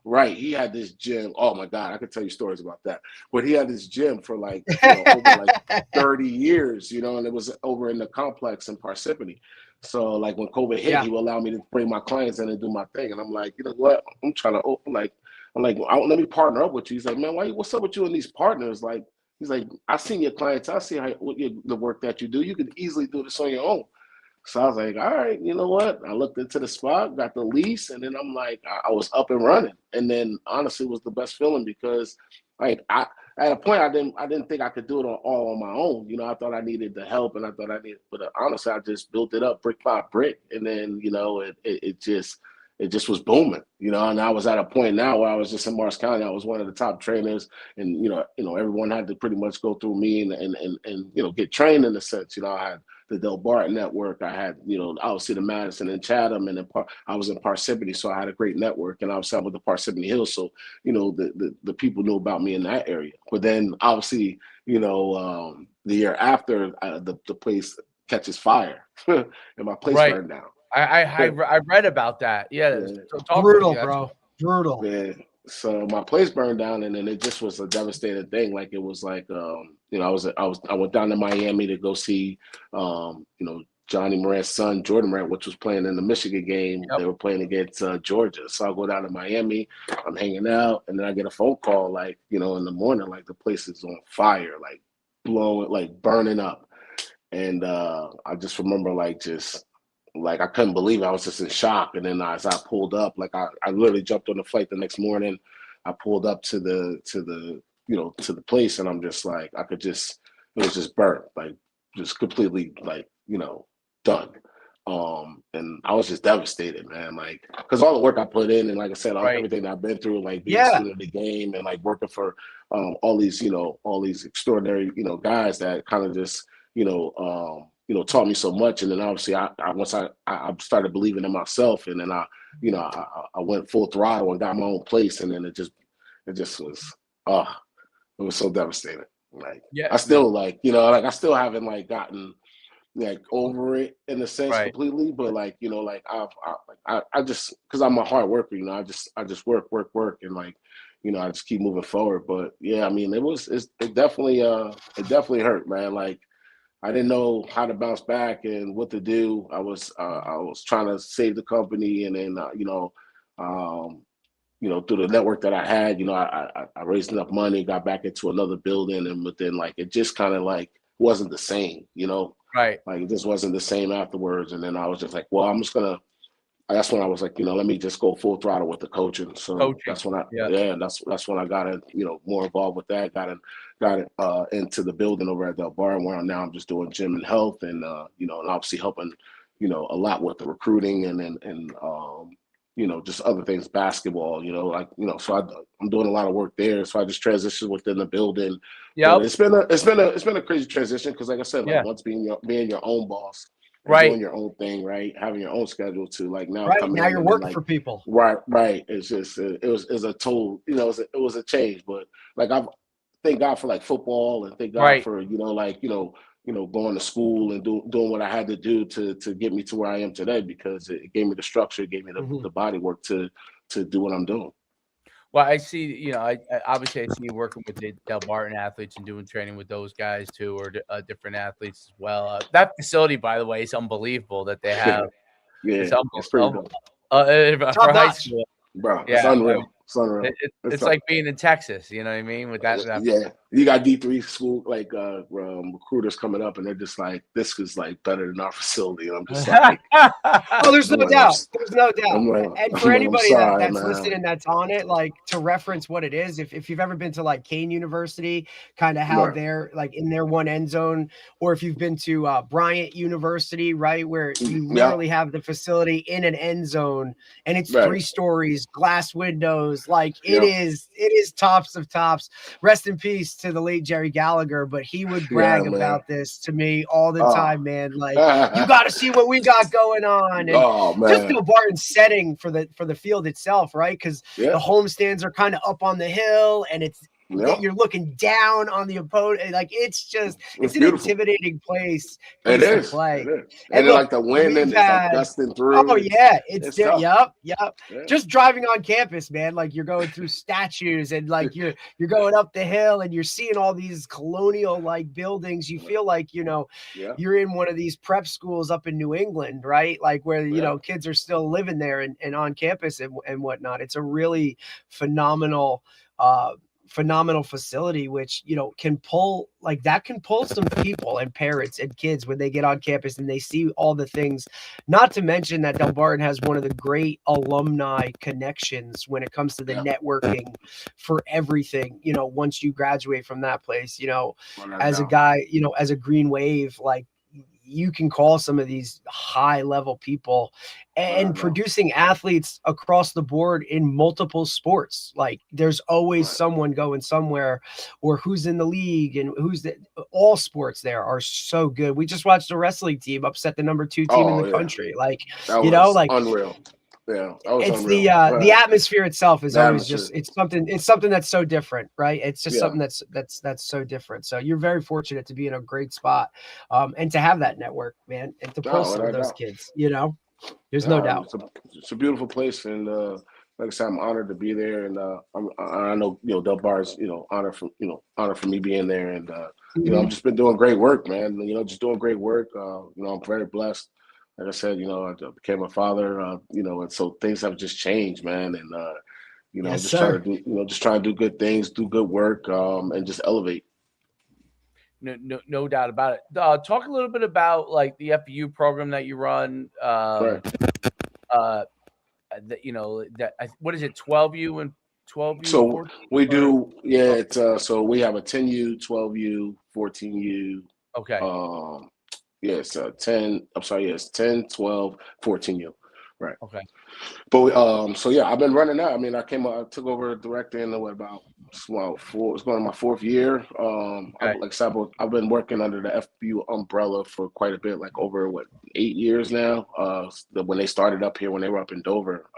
Era. He had this gym. Oh my God, I could tell you stories about that. But he had this gym for like, you know, over like 30 years, you know, and it was over in the complex in Parsippany. So like when COVID hit, he would allow me to bring my clients in and do my thing. And I'm like, you know what? I'm trying to open, like, I'm like, let me partner up with you. He's like, man, what's up with you and these partners? Like, he's like, I seen your clients. I see the work that you do. You could easily do this on your own. So I was like, all right, you know what? I looked into the spot, got the lease, and then I'm like, I was up and running. And then honestly, it was the best feeling, because like at a point I didn't think I could do it all on my own. You know, I thought I needed the help, and but honestly, I just built it up brick by brick, and then, you know, it just was booming, you know. And I was at a point now where I was just in Morris County. I was one of the top trainers, and you know, everyone had to pretty much go through me and you know, get trained in a sense. You know, I had the Delbarton network. I had, you know, obviously the Madison and Chatham, and then I was in Parsippany, so I had a great network, and I was with the Parsippany Hills, so you know, the people knew about me in that area. But then obviously, you know, the year after, the place catches fire and my place Right. burned down. I read about that. Yeah. Yeah. So talk to Brutal, me. That's- bro. Brutal. Yeah. So my place burned down, and then it just was a devastating thing. Like it was like, you know, I went down to Miami to go see, you know, Johnny Morant's son, Jordan Morant, which was playing in the Michigan game. Yep. They were playing against Georgia. So I go down to Miami. I'm hanging out, and then I get a phone call, like, you know, in the morning, like the place is on fire, like blowing, like burning up. And I just remember, like, just like I couldn't believe it. I was just in shock. And then as I pulled up, like I literally jumped on the flight the next morning. I pulled up to the you know, to the place, and I'm just like, I could just, it was just burnt, like just completely, like, you know, done. And I was just devastated, man, like, because all the work I put in, and like I said, Right. everything that I've been through, like being a Yeah. student of the game and like working for all these, you know, all these extraordinary, you know, guys that kind of just, you know, taught me so much. And then obviously once I started believing in myself, and then you know, I went full throttle and got my own place, and then it just was, it was so devastating. Like, Yeah. I still, like, you know, like I still haven't like gotten like over it in a sense Right. completely, but like, you know, like I just, because I'm a hard worker, you know, I just work, and like, you know, I just keep moving forward. But yeah, I mean, it definitely hurt, man. Like, I didn't know how to bounce back and what to do. I was trying to save the company, and then you know, through the network that I had, you know, I raised enough money, got back into another building, and within, like, it just kind of like wasn't the same, you know, Right. like it just wasn't the same afterwards. And then I was just like, well, I'm just gonna. That's when I was like, you know, let me just go full throttle with the coaching. So that's when that's when I got in, you know, more involved with that. Got into the building over at Delbarton, where now I'm just doing gym and health, and you know, and obviously helping, you know, a lot with the recruiting, and you know, just other things, basketball, you know, like, you know, so I'm doing a lot of work there. So I just transitioned within the building. Yep. But it's been a crazy transition, because like I said, like once being your own boss, and doing your own thing, right, having your own schedule, to like now Right. coming Now in you're and then, working like, for people. right. It's just it was a total, you know, it was a change. But like, thank God for like football, and thank God Right. for, you know, like, you know, going to school and doing what I had to do to get me to where I am today, because it gave me the structure, it gave me the body work to do what I'm doing. Well, I see, you know, I obviously I see you working with the Delbarton athletes and doing training with those guys too, or different athletes as well. That facility, by the way, is unbelievable that they have. Yeah, It's it's pretty dope, for high notch. school. bro. It's Yeah, unreal. It's unreal. it's like being in Texas. You know what I mean? With that. Yeah, you got D3 school, like recruiters coming up, and they're just like, this is like better than our facility. And I'm just like, Oh, there's no I'm like, doubt. There's no doubt. I'm like, And for I'm anybody sorry, that's man. listening, that's on it, like, to reference what it is, if you've ever been to like Kane University, kind of how Right. they're like in their one end zone, or if you've been to Bryant University, right, where you literally have the facility in an end zone, and it's 3 stories, glass windows, like it is tops of tops. Rest in peace to the late Jerry Gallagher, but he would brag about this to me all the time, man. Like, you got to see what we got going on. And just Delbarton's setting for the field itself, right? Because the home stands are kind of up on the hill, and it's you're looking down on the opponent. Like, it's an beautiful, intimidating place to play. It is. And look, look, like the wind, and it's like dusting through. Oh yeah, it's there. Tough. Yep. Just driving on campus, man. Like, you're going through statues, and like you're going up the hill, and you're seeing all these colonial like buildings. You feel like, you know, you're in one of these prep schools up in New England, right? Like, where you know, kids are still living there and on campus and whatnot. It's a really phenomenal facility, which, you know, can pull some people and parents and kids when they get on campus and they see all the things. Not to mention that Delbarton has one of the great alumni connections when it comes to the networking for everything. You know, once you graduate from that place, you know, as a guy, you know, as a Green Wave, like, you can call some of these high level people, and producing athletes across the board in multiple sports. Like, there's always someone going somewhere, or who's in the league, and all sports there are so good. We just watched a wrestling team upset the number 2 team in the country. Like, you know, like unreal. Yeah, that was It's unreal. the atmosphere itself is The always atmosphere. just it's something that's so different, right? It's just Yeah. something that's so different. So you're very fortunate to be in a great spot, and to have that network, man, and to pull No, some without of a those doubt. kids. You know, there's no doubt. It's a beautiful place, and like I said, I'm honored to be there, and I know Del Bar's honor for me being there, and Mhm. I've just been doing great work, man. Just doing great work. I'm very blessed. Like I said, I became a father, and so things have just changed, man, and Yes, just sir. trying to do good things, do good work, and just elevate. No doubt about it. Talk a little bit about like the FBU program that you run. Right. What is it? 12U and 12U, So 14? we Or do, yeah. It's so we have a 10U, 12U, 14U. okay, Yes, 10. I'm sorry, yes, 10, 12, 14U. Right. okay, But so yeah, I've been running that. I mean, I took over directing in it's going on my fourth year. okay. I've been working under the FBU umbrella for quite a bit, like over 8 years now. When they started up here, when they were up in Dover,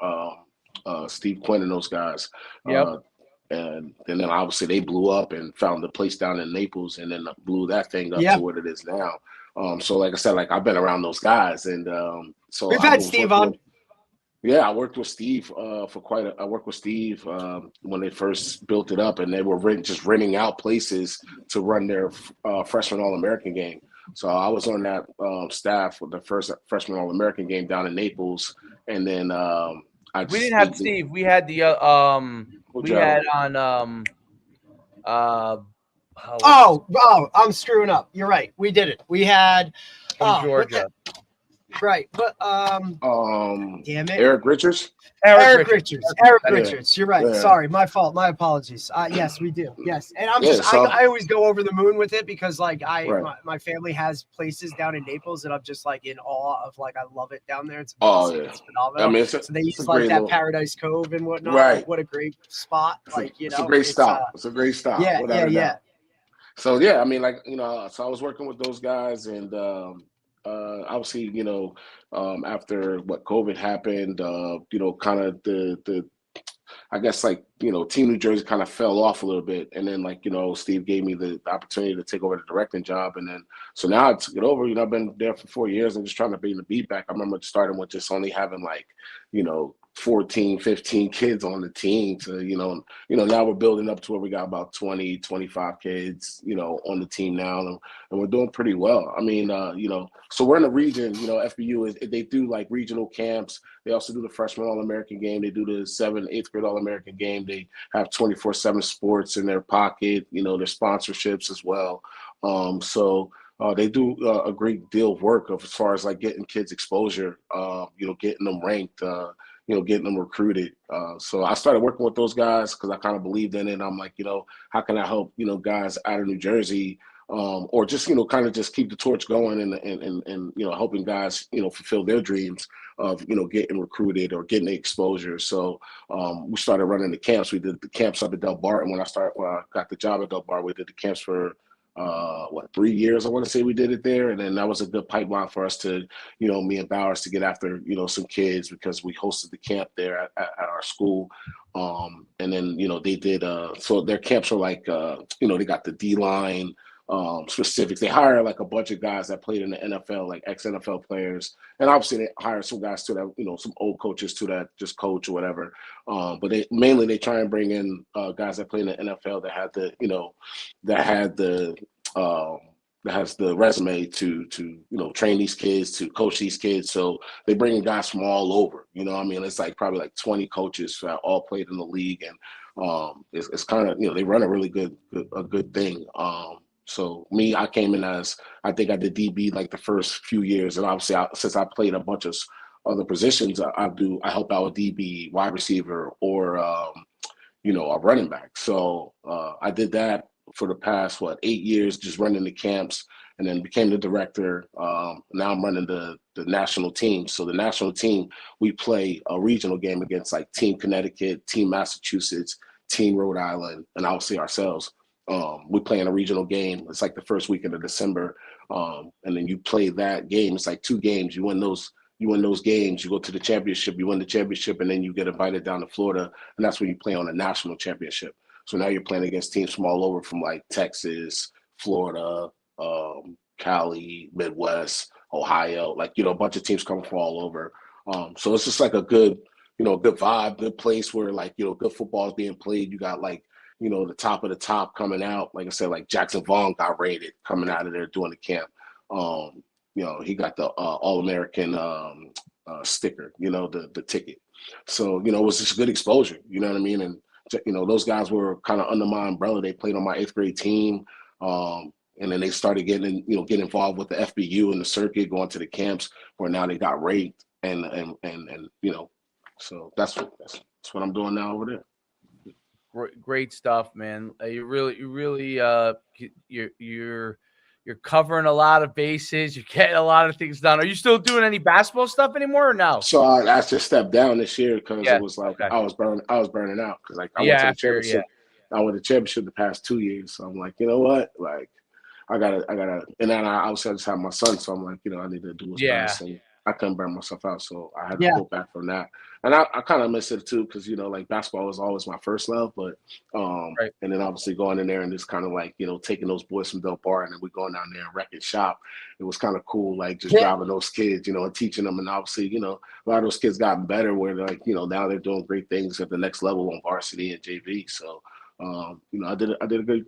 Steve Quinn and those guys. Yep. And then obviously they blew up and found a place down in Naples and then blew that thing up to Yeah, what it is now. So like I said, like I've been around those guys, and so we've I had was Steve working on. with. Yeah, I worked with Steve I worked with Steve when they first built it up, and they were just renting out places to run their freshman All-American game. So I was on that staff with the first freshman All-American game down in Naples, and then We didn't have Steve. We had the we had on uh Oh, I'm screwing up. You're right. We did it. We had from what Georgia. right, but damn it. Eric Richards. Eric Richards. Eric Yeah, Richards. You're right. yeah, Sorry, my fault. My apologies. Yes, we do. Yes, and I'm yeah. So I always go over the moon with it because like right. my family has places down in Naples and I'm just like in awe of like I love it down there. It's Oh amazing. yeah. It's I phenomenal. mean, So they it's a use like great that little Paradise Cove and whatnot. right. Like what a great spot. It's a great stop. It's a great stop, yeah, without a yeah. doubt. So yeah, I mean, like so I was working with those guys, and obviously, after what COVID happened, kind of the I guess like Team New Jersey kind of fell off a little bit, and then like Steve gave me the opportunity to take over the directing job, and then so now I took it over. I've been there for 4 years and just trying to bring the beat back. I remember starting with just only having like 14, 15 kids on the team to now we're building up to where we got about 20, 25 kids on the team now, and we're doing pretty well. I mean, so we're in the region. FBU they do like regional camps. They also do the freshman All-American game. They do the 7th, 8th grade All-American game. They have 24/7 sports in their pocket, their sponsorships as well. So they do a great deal of work as far as like getting kids exposure, getting them ranked, getting them recruited. So I started working with those guys because I kind of believed in it. I'm like, how can I help, guys out of New Jersey, or just, kind of just keep the torch going and helping guys, fulfill their dreams of, getting recruited or getting the exposure. So we started running the camps. We did the camps up at Delbarton when I got the job at Delbarton. We did the camps for 3 years, I want to say we did it there. And then that was a good pipeline for us to, me and Bowers to get after, some kids because we hosted the camp there at our school. And then, they did, so their camps are like, they got the D-line, specifics. They hire like a bunch of guys that played in the NFL, like ex-NFL players. And obviously they hire some guys too that, some old coaches too that just coach or whatever. But they try and bring in guys that play in the NFL that had that has the resume to train these kids, to coach these kids. So they bring in guys from all over. I mean, it's like probably like 20 coaches that all played in the league, and it's kind of they run a really good thing. So me, I came in as I think I did DB like the first few years, and obviously since I played a bunch of other positions, I help out with DB, wide receiver, or a running back. So I did that for the past 8 years, just running the camps, and then became the director. Now I'm running the national team. So the national team, we play a regional game against like Team Connecticut, Team Massachusetts, Team Rhode Island, and obviously ourselves. We play in a regional game. It's like the first weekend of December. And then you play that game. It's like 2 games. You win those you win those games, you go to the championship, you win the championship, and then you get invited down to Florida, and that's when you play on a national championship. So now you're playing against teams from all over, from like Texas, Florida, Cali, Midwest, Ohio, like, you know, a bunch of teams coming from all over. So it's just like a good, you know, good vibe, good place where, like, you know, good football is being played. You got, like, you know, the top of the top coming out. Like I said, like Jackson Vaughn got rated coming out of there doing the camp. You know, he got the All-American sticker, you know, the ticket. So, you know, it was just good exposure, you know what I mean? And, you know, those guys were kind of under my umbrella. They played on my 8th grade team. And then they started getting involved with the FBU and the circuit, going to the camps where now they got ranked and you know, so that's what I'm doing now over there. Great stuff, man. You're covering a lot of bases. You're getting a lot of things done. Are you still doing any basketball stuff anymore or no? So I just stepped down this year because Yeah, it was like okay. I was burning out because, like, I Yeah, went to the after, championship. I went to the championship the past 2 years. So I'm like, you know what? Like, I gotta, and then I also just have my son. So I'm like, you know, I need to do what's best. And I couldn't burn myself out. So I had to pull back from that. And I kind of miss it too, because, you know, like, basketball was always my first love. But, Right. and then obviously going in there and just kind of, like, you know, taking those boys from Delbarton and we going down there and wrecking shop. It was kind of cool, like, just driving those kids, you know, and teaching them. And obviously, you know, a lot of those kids gotten better where they're, like, you know, now they're doing great things at the next level on varsity and JV. So, you know, I did a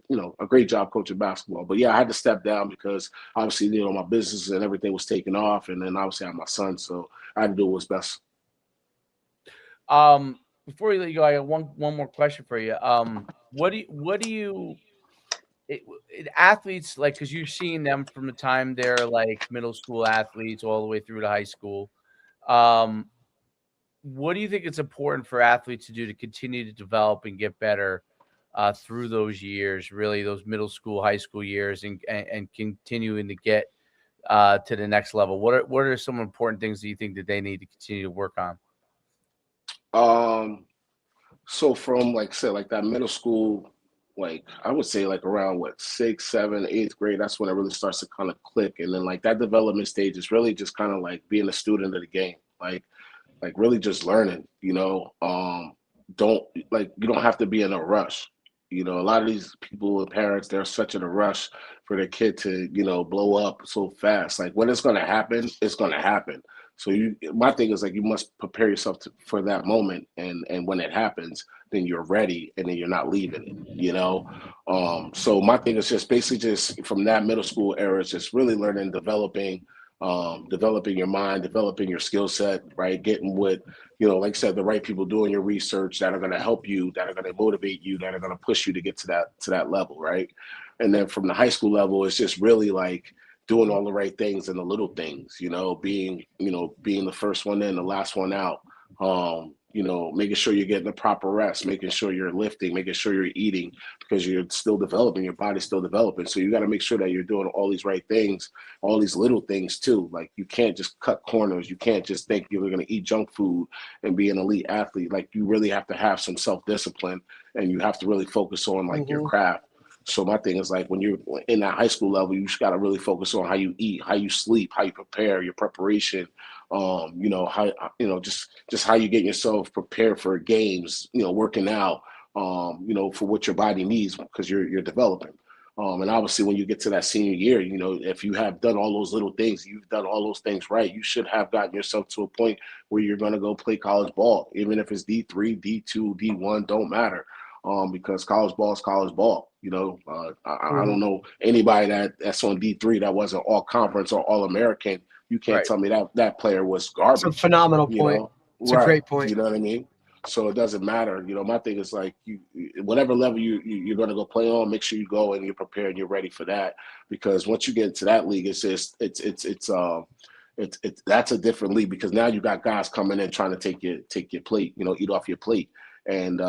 great job coaching basketball. But yeah, I had to step down because obviously, you know, my business and everything was taking off, and then obviously I had my son, so I had to do what's best. Before we let you go, I got one more question for you. What do you athletes, like, because you're seeing them from the time they're like middle school athletes all the way through to high school. What do you think it's important for athletes to do to continue to develop and get better through those years, really those middle school, high school years, and continuing to get to the next level? What are some important things that you think that they need to continue to work on? So from, like I said, like that middle school, like I would say like around what, 6th, 7th, 8th grade, that's when it really starts to kind of click. And then like that development stage is really just kind of like being a student of the game. Like really just learning, you know. You don't have to be in a rush. You know, a lot of these people and parents, they're such in a rush for their kid to, you know, blow up so fast. Like, when it's gonna happen, it's gonna happen. So my thing is, like, you must prepare yourself for that moment, and when it happens, then you're ready, and then you're not leaving it, you know. So my thing is just basically just from that middle school era, it's just really learning, developing your mind, developing your skill set, right? Getting with, you know, like I said, the right people, doing your research that are going to help you, that are going to motivate you, that are going to push you to get to that level, right? And then from the high school level, it's just really like doing all the right things and the little things, you know, being the first one in, the last one out. You know, making sure you're getting the proper rest, making sure you're lifting, making sure you're eating, because you're still developing, your body's still developing. So you got to make sure that you're doing all these right things, all these little things too. Like, you can't just cut corners. You can't just think you're going to eat junk food and be an elite athlete. Like, you really have to have some self-discipline, and you have to really focus on like your craft. So my thing is, like, when you're in that high school level, you just got to really focus on how you eat, how you sleep, how you prepare, your preparation. You know, how, you know, just how you get yourself prepared for games, you know, working out, you know, for what your body needs, because you're developing. And obviously when you get to that senior year, you know, if you have done all those little things, you've done all those things right, you should have gotten yourself to a point where you're going to go play college ball, even if it's D3, D2, D1, don't matter. Because college ball is college ball. You know, I don't know anybody that's on D3 that wasn't all conference or all American. You can't tell me that player was garbage. It's a phenomenal point. Know? It's a great point. You know what I mean? So it doesn't matter. You know, my thing is, like, whatever level you're going to go play on, make sure you go and you're prepared and you're ready for that. Because once you get into that league, it's just that's a different league, because now you got guys coming in trying to take your plate, you know, eat off your plate. And,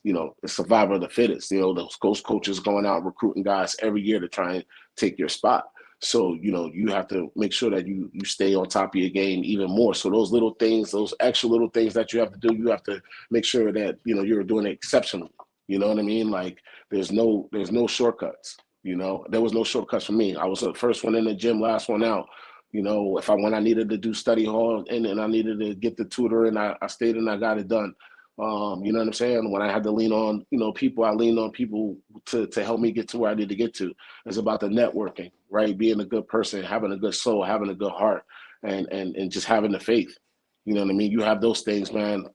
you know, the survivor of the fittest, you know, those coaches going out recruiting guys every year to try and take your spot. So, you know, you have to make sure that you stay on top of your game even more. So those little things, those extra little things that you have to do, you have to make sure that, you know, you're doing it exceptionally. You know what I mean? Like, there's no shortcuts. You know, there was no shortcuts for me. I was the first one in the gym, last one out. You know, when I needed to do study hall and I needed to get the tutor, and I stayed and I got it done. You know what I'm saying? When I had to lean on, people, I leaned on people to help me get to where I need to get to. It's about the networking, right? Being a good person, having a good soul, having a good heart, and just having the faith. You know what I mean? You have those things, man.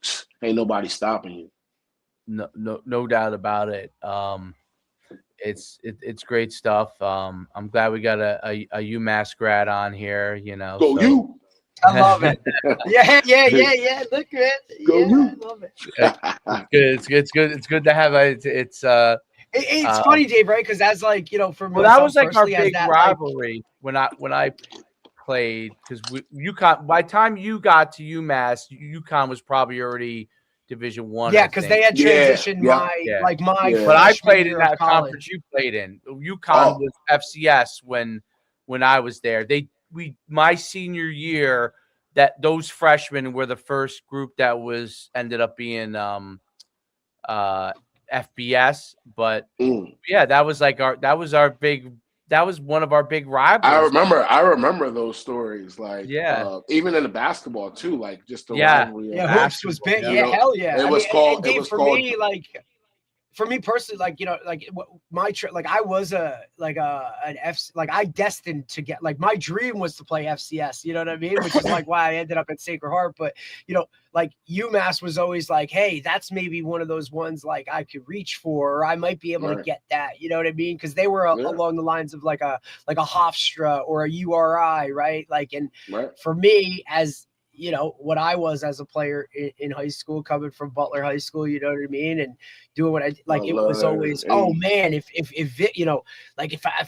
Ain't nobody stopping you. No doubt about it. It's great stuff. I'm glad we got a UMass grad on here. Go you. I love it. Yeah. Look at it. Go you. I love it. It's good. It's good to have it's funny, Dave, right? Because as like for well, that was like our big rivalry when I played, because UConn. By the time you got to UMass, UConn was probably already Division I. Yeah, because they had transitioned my. But I played in that conference you played in. UConn was FCS when I was there. My senior year, that those freshmen were the first group that ended up being FBS. But yeah, that was one of our big rivals. I remember those stories. Like, even in the basketball too. Like, just the rivalry. Yeah, hoops was big. Yeah, hell yeah. It was called. Dave, it was called. For me personally, I was I destined to get, like, my dream was to play FCS, you know what I mean? Which is like why I ended up at Sacred Heart. But, like UMass was always like, hey, that's maybe one of those ones like I could reach for, or I might be able to get that, you know what I mean? Because they were along the lines of like a Hofstra or a URI, right? Like, and for me, as what I was as a player in high school, coming from Butler High School, you know what I mean? And doing what it was always, oh man, if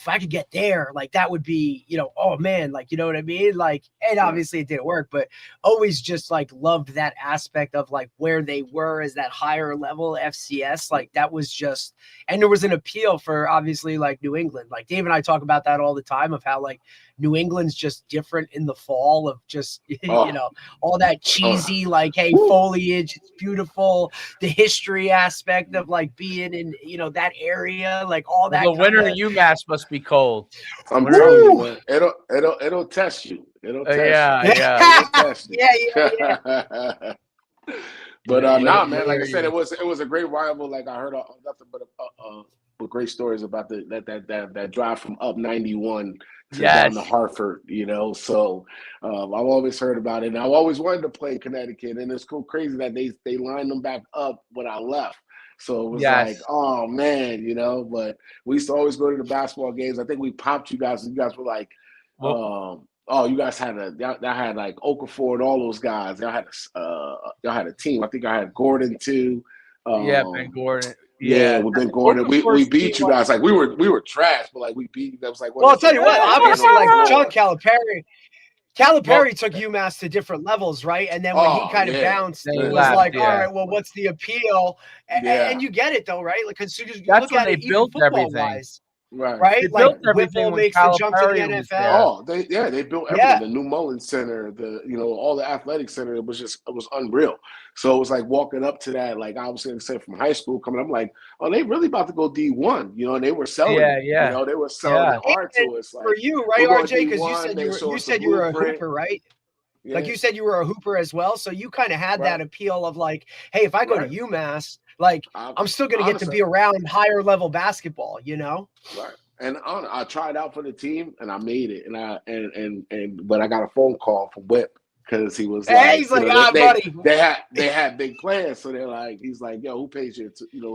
I could get there, like that would be, oh man, like, you know what I mean? Like, and obviously it didn't work, but always just like loved that aspect of like where they were as that higher level FCS. Like that was just, and there was an appeal for obviously like New England. Like Dave and I talk about that all the time of how like New England's just different in the fall of just, all that cheesy, like, hey, foliage, it's beautiful. The history aspect of like being in, that area, like all that. The winter UMass must be cold. I'm telling you, man, it'll test you. It'll test you. Yeah. It'll test you. Yeah. But man, like I said, it was a great rival. Like I heard nothing but great stories about that drive from up 91 to down to Hartford, So I've always heard about it, and I've always wanted to play Connecticut, and it's crazy that they lined them back up when I left. So it was like, oh man, But we used to always go to the basketball games. I think we popped you guys. And you guys were like, you guys had had like Okafor and all those guys. Y'all had a team. I think I had Gordon too. Ben Gordon. Yeah, with Ben Gordon, we beat you guys. Like we were trash, but like we beat. That was like. Well, I'll tell you what. Obviously, like John Calipari took UMass to different levels, right? And then when he kind of bounced, he was like, all right, well, what's the appeal? And you get it though, right? Like, because you look at it, even football-wise. Right? They like built Whipple makes the jump to the NFL. They built everything. The New Mullins Center, all the athletic center. It was unreal. So it was like walking up to that, like I was going to say from high school coming. I'm like, oh, they really about to go D1, and they were selling. They were selling it hard to us. Like, for you, right, RJ? Because you said you were a hooper, right? Yeah. Like you said, you were a hooper as well. So you kind of had that appeal of like, hey, if I go to UMass, like I'm still going to get to be around higher level basketball, Right. And I tried out for the team and I made it. But I got a phone call from Whip because he was he's like, buddy. They had big plans, so they're like, he's like, yo, who pays your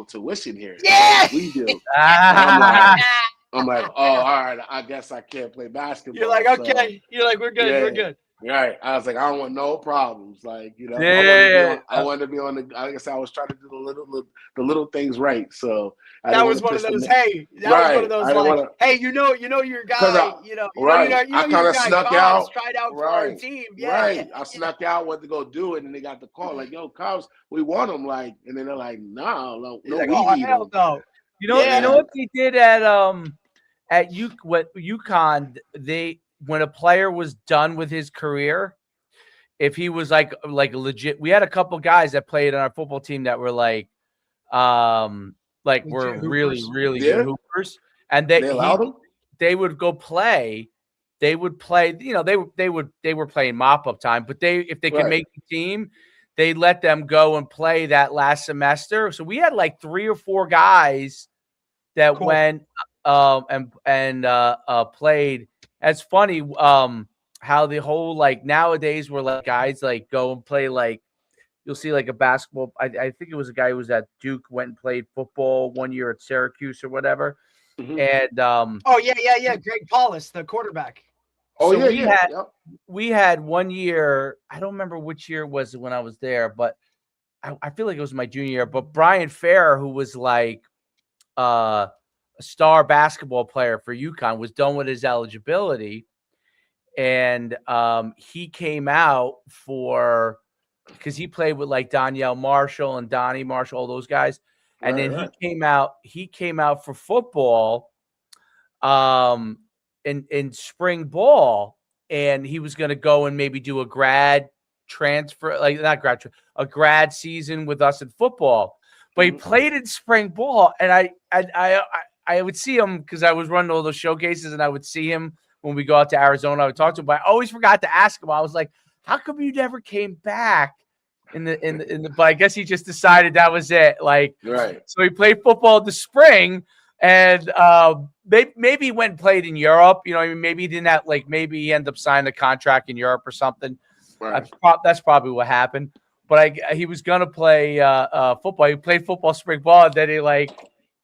tuition here? Yeah, we do. I'm like, oh, all right. I guess I can't play basketball. You're like, okay. So, you're like, we're good. We're good. Right. I was like, I don't want no problems. Like, I wanted to be on the. Like I said, I was trying to do the little things right. So that was one of those. Hey, that was one of those. Like, hey, your guy. Right. I kind of snuck out. Tried out for our team. Yeah. Right. I snuck out, went to go do it, and they got the call like, yo, Cobbs, we want him. Like, and then they're like, no, we need him. No. You know what they did at UConn? When a player was done with his career, if he was like legit, we had a couple guys that played on our football team that were were really, really good hoopers, and they would go play they would play. You know, they were playing mop up time, but if they could Right. make the team, they let them go and play that last semester. So we had like 3 or 4 guys that Cool. went and played. It's funny how the whole like nowadays where like guys like go and play like. You'll see like a basketball. I think it was a guy who was at Duke, went and played football 1 year at Syracuse or whatever. Mhm. And Oh yeah. Greg Paulus, the quarterback. Oh so yeah. we had 1 year. I don't remember which year it was when I was there, but I feel like it was my junior year. But Brian Fair, who was like a star basketball player for UConn, was done with his eligibility, and he came out for. Because he played with like Donyell Marshall and Donnie Marshall, all those guys. And then he came out for football in spring ball, and he was going to go and maybe do a grad transfer, like not grad, a grad season with us in football. But he played in spring ball, and I would see him because I was running all those showcases, and I would see him when we go out to Arizona. I would talk to him, but I always forgot to ask him. I was like, how come you never came back in the but I guess he just decided that was it. Like, Right. So he played football in the spring, and maybe he went and played in Europe. You know, I mean, maybe he didn't have like maybe he ended up signing a contract in Europe or something. Right. That's probably what happened. But he was gonna play football. He played football spring ball, and then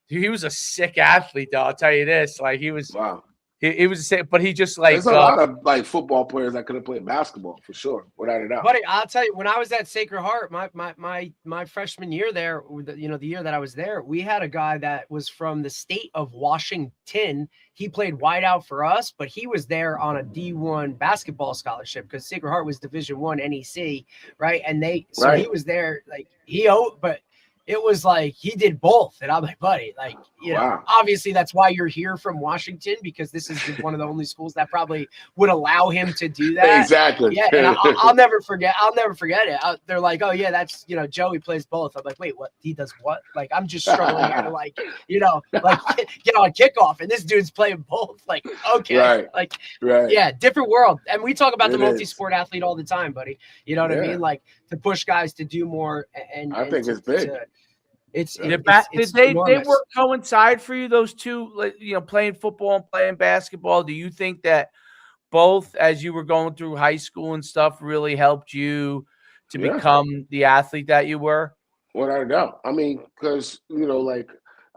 he was a sick athlete, though. I'll tell you this. Like he was. Wow. He was sick, but he just like there's a lot of like football players that could have played basketball for sure, without a doubt. Buddy, I'll tell you, when I was at Sacred Heart, my freshman year there, you know, the year that I was there, we had a guy that was from the state of Washington. He played wideout for us, but he was there on a D1 basketball scholarship because Sacred Heart was Division I NEC, right? And he was there, like but it was like he did both. And I'm like, buddy, like, you know, obviously that's why you're here from Washington, because this is one of the only schools that probably would allow him to do that. Exactly. Yeah. And I'll never forget it. They're like, oh yeah, that's, you know, Joey plays both. I'm like, wait, what? He does what? Like, I'm just struggling here to like, you know, like get on kickoff, and this dude's playing both. Like, okay. Yeah, different world. And we talk about the multi-sport athlete all the time, buddy. You know what I mean? Like, to push guys to do more. And I think it's big. Did they work coincide for you, those two, like, you know, playing football and playing basketball? Do you think that both, as you were going through high school and stuff, really helped you to become the athlete that you were? Without a doubt. I mean, because, you know, like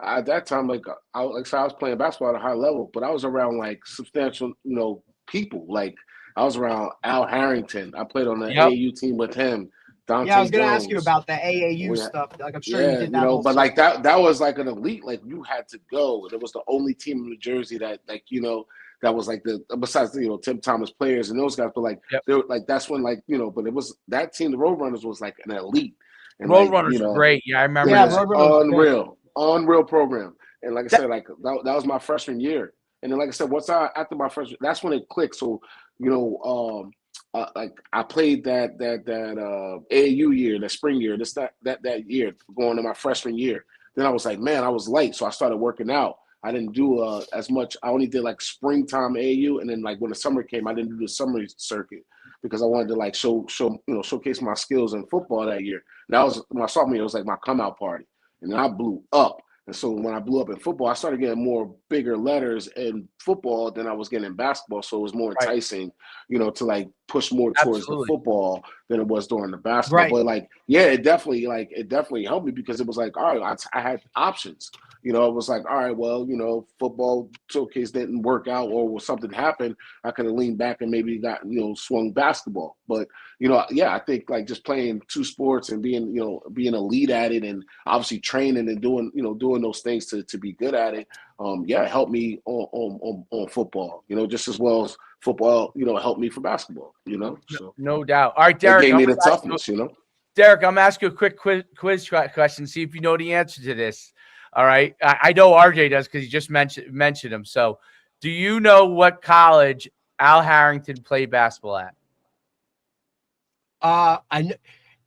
at that time, like I was playing basketball at a high level, but I was around like substantial, you know, people. Like I was around Al Harrington. I played on the AAU team with him. Dante I was going to Jones. ask you about the AAU stuff. Like, I'm sure you did that. You know, but like that was like an elite. Like you had to go. And it was the only team in New Jersey that, like, you know, that was like besides, you know, Tim Thomas players and those guys, but like they were like, that's when, like, you know, but it was that team, the Roadrunners, was like an elite. And Roadrunners were great. Yeah, I remember. Yeah, unreal program. And like I said, like that was my freshman year. And then, like I said, after my freshman, that's when it clicked. So, you know, like I played that AAU year, that spring year, that year, going to my freshman year. Then I was like, man, I was light, so I started working out. I didn't do as much. I only did like springtime AAU, and then like when the summer came, I didn't do the summer circuit because I wanted to like showcase my skills in football that year. And that was my sophomore year. It was like my come out party, and then I blew up. And so when I blew up in football, I started getting more bigger letters in football than I was getting in basketball. So it was more enticing, you know, to like push more towards the football than it was during the basketball. But like, yeah, it definitely helped me because it was like, all right, I had options. You know, it was like, all right, well, you know, football showcase didn't work out or something happened, I could have leaned back and maybe got, you know, swung basketball. But, you know, yeah, I think like just playing two sports and being a lead at it and obviously training and doing those things to be good at it, it helped me on football, you know, just as well as football, you know, helped me for basketball, you know. So no doubt. All right, Derek. It gave me the toughness, you know. Derek, I'm asking you a quick quiz question, see if you know the answer to this. All right. I know RJ does because he just mentioned him. So do you know what college Al Harrington played basketball at? I know.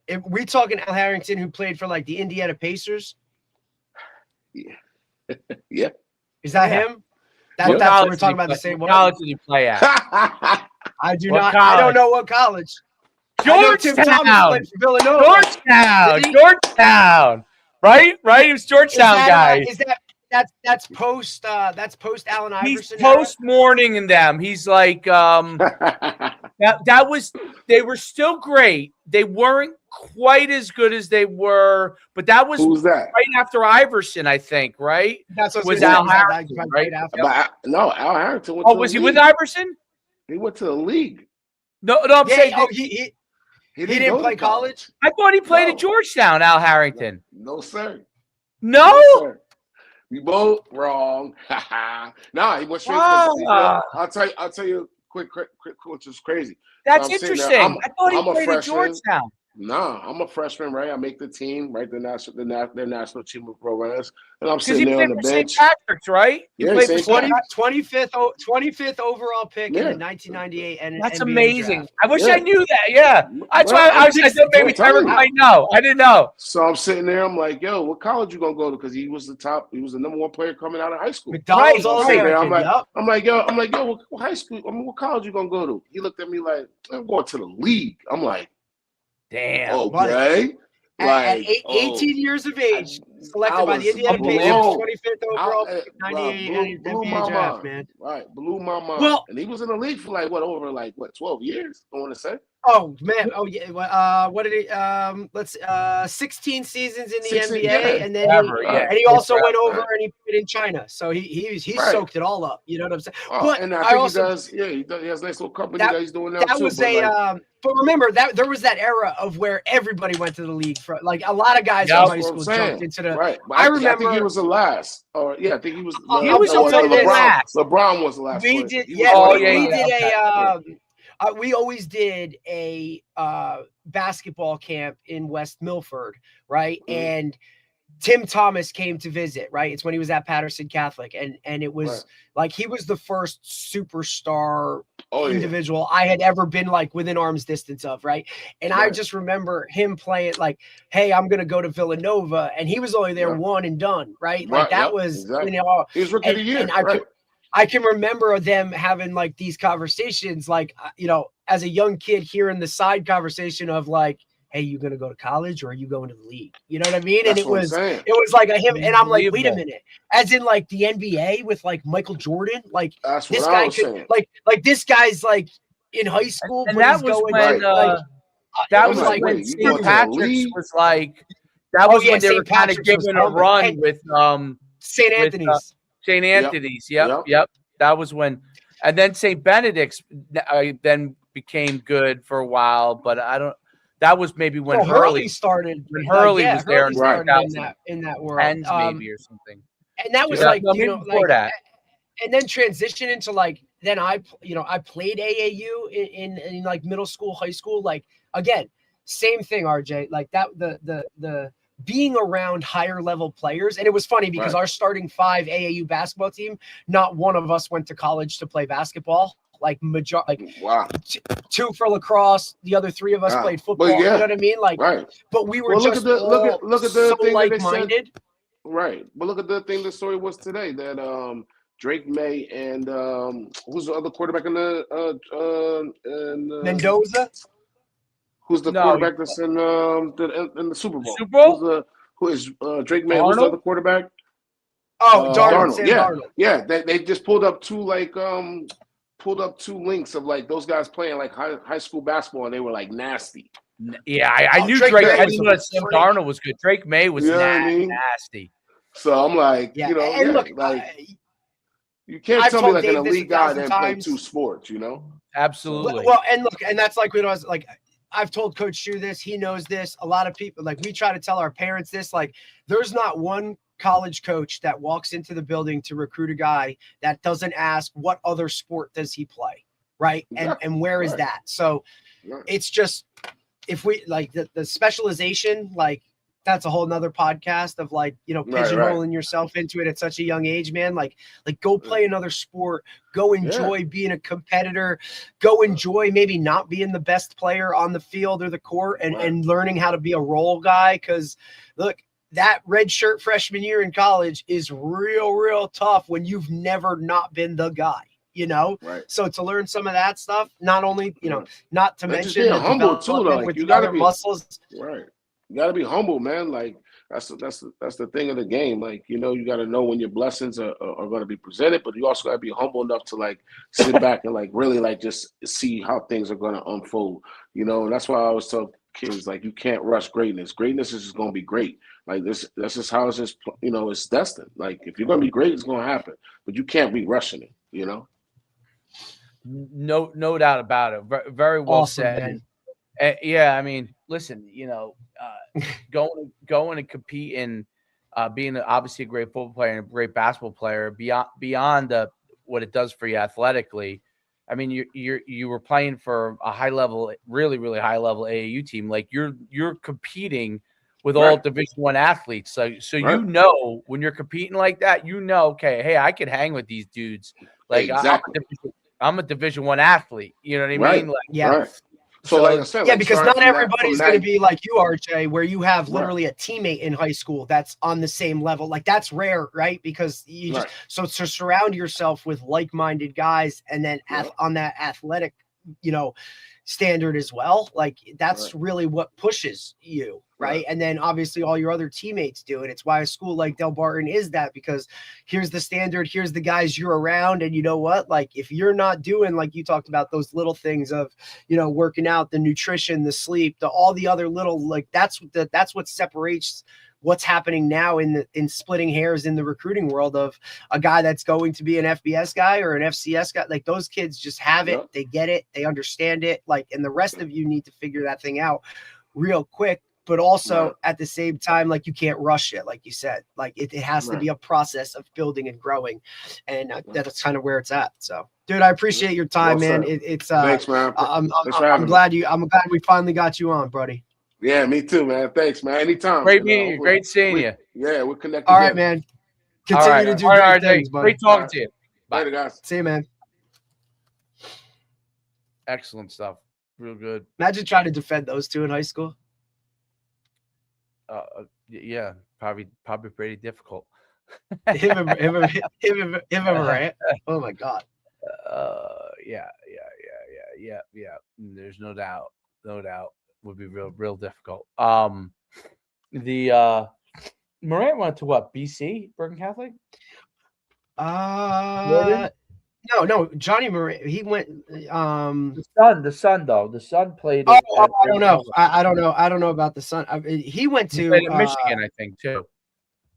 If we talking Al Harrington, who played for like the Indiana Pacers? Yeah. Is that him? That's what we're talking about. The same what one. college did he play at? I do What not. college? I don't know what college. I know Tim Thomas played for Villanova. Georgetown. Right. He was Georgetown guy. That's post Allen Iverson. He's post Morning in them. He's like that was. They were still great. They weren't quite as good as they were, but that was Who's that? right after Iverson, I think. Right? That's what was Al Harrington, right? But no, Al Harrington. Was he with Iverson? He went to the league. No, I'm saying he didn't play college. I thought he played at Georgetown. Al Harrington. No, sir. No, sir. We both wrong. Nah, he went straight. I'll tell you quick, which is crazy. That's interesting. I thought he played at Georgetown. Nah, I'm a freshman, right? I make the team, right? Their national team of pro runners, and I'm sitting there on the bench. St. Patrick's, right? You played for 25th overall pick in the 1998. And that's NBA amazing. draft. I wish I knew that. Yeah, that's why I was like, maybe Tyler might know. I didn't know. So I'm sitting there. I'm like, yo, what college you gonna go to? Because he was the number one player coming out of high school. McDonald's All-American. I'm like, yo, what high school? I mean, what college you gonna go to? He looked at me like, I'm going to the league. I'm like, damn. Okay. At 18 years of age, selected by the Indiana Pacers, 25th overall, 98 NBA draft, man. Right, blew my mind. Well, and he was in the league for 12 years, I want to say. Oh man, what did he 16 seasons in the NBA, and then he also went over and he played in China. So he soaked it all up. You know what I'm saying? But and I think he has a nice little company that he's doing now that too. Was but remember that there was that era of where everybody went to the league for like a lot of guys in high school jumped into the right. I remember I think he was the last. Or I think he was the last. LeBron was the last. We did we always did a basketball camp in West Milford, right? Mm-hmm. And Tim Thomas came to visit, right? It's when he was at Patterson Catholic. And it was like he was the first superstar individual I had ever been like within arm's distance of, right? And I just remember him playing like, hey, I'm going to go to Villanova. And he was only there one and done, right? Like that was, he was rookie of the year, I can remember them having like these conversations, like, as a young kid hearing the side conversation of like, hey, you going to go to college or are you going to the league? You know what I mean? That's and it was like a him. And I'm like, wait a minute, as in like the NBA with like Michael Jordan, like that's this guy could saying. like this guy's like in high school. And that was when that was like when St. Patrick's was like, that was when they were kind of giving a run with St. Anthony's. St. Anthony's. Yep. That was when, and then St. Benedict's then became good for a while, but that was maybe when Hurley started. When Hurley was there in that world. Ends maybe or something. And that was and then transition into like, then I played AAU in like middle school, high school. Like, again, same thing, RJ, like that, the being around higher level players. And it was funny because our starting 5 AAU basketball team, not one of us went to college to play basketball. Like two for lacrosse, the other 3 of us played football. You know what I mean? Like, but we were just look at the thing like-minded. Right. But look at the thing the story was today that Drake May and who's the other quarterback in the Mendoza? Who's the quarterback that's in the Super Bowl? Super Bowl? Who is Drake May? Who's the other quarterback? Darnold. Darnold. Yeah. They just pulled up 2 links of like those guys playing like high school basketball, and they were like nasty. Yeah, I knew Drake. I knew that Sam Darnold was good. Drake May was nasty. So I'm like, look, you can't tell me like an elite guy that played 2 sports, Absolutely. Well, and look, and that's like when I was like, I've told Coach Shu this. He knows this. A lot of people, like, we try to tell our parents this. Like, there's not one college coach that walks into the building to recruit a guy that doesn't ask what other sport does he play, right? And where is that? So it's just, if we like the specialization, like that's a whole nother podcast of like, pigeonholing yourself into it at such a young age, man. Like go play another sport, go enjoy being a competitor, go enjoy maybe not being the best player on the field or the court and learning how to be a role guy. Cause look, that red shirt freshman year in college is real tough when you've never not been the guy, you know? Right. So to learn some of that stuff, not only, you know, not to And just mention being the humble too, though. development Like with you the gotta other be muscles. right. You gotta be humble, man. Like that's the thing of the game. Like, you know, you gotta know when your blessings are gonna be presented, but you also gotta be humble enough to like sit back and like really like just see how things are gonna unfold. You know, and that's why I always tell kids like you can't rush greatness. Greatness is just gonna be great. Like that's just how it's just, you know, it's destined. Like if you're gonna be great, it's gonna happen. But you can't be rushing it, you know? No doubt about it. Very well Awesome, said. man. Yeah, I mean, listen, you know, going and competing, being obviously a great football player and a great basketball player, beyond what it does for you athletically. I mean, you were playing for a high level, really high level AAU team. Like you're competing with all Right. Division I athletes. So Right. you know when you're competing like that, you know, okay, hey, I could hang with these dudes. Like Exactly. I'm a Division I athlete. You know what I Right. mean? Like, Yeah. Right. So like I said, Yeah, like because starting not everybody's going to be like you, RJ, where you have Right. literally a teammate in high school that's on the same level. Like that's rare, right? Because you just Right. so to surround yourself with like-minded guys, and then Yeah. on that athletic, you know, standard as well. Like that's Right. really what pushes you, right? Right. And then obviously all your other teammates do it. It's why a school like Delbarton is that, because here's the standard, here's the guys you're around, and you know what? Like if you're not doing, like you talked about, those little things of, you know, working out, the nutrition, the sleep, all the other little, like that's what separates what's happening now in splitting hairs in the recruiting world of a guy that's going to be an FBS guy or an FCS guy. Like those kids just have it, they get it, they understand it. Like, and the rest of you need to figure that thing out real quick. But also at the same time, like you can't rush it, like you said. Like it has to be a process of building and growing, and that's kind of where it's at. So, dude, I appreciate your time, man. It's thanks, man. I'm glad we finally got you on, buddy. Yeah, me too, man. Thanks, man. Anytime. Great meeting you. Great seeing you. Yeah, we're connected. All right, man. Continue to do great things, buddy. Great talking to you. Bye. Later, guys. See you, man. Excellent stuff. Real good. Imagine trying to defend those two in high school. Yeah, probably pretty difficult. him and Morant. Oh my God. Yeah. There's no doubt. Would be real difficult. The Morant went to what? BC, Bergen Catholic? No, Johnny Morant. He went. The son though. The son played. I don't know. I don't know about the son. He went to Michigan, I think too.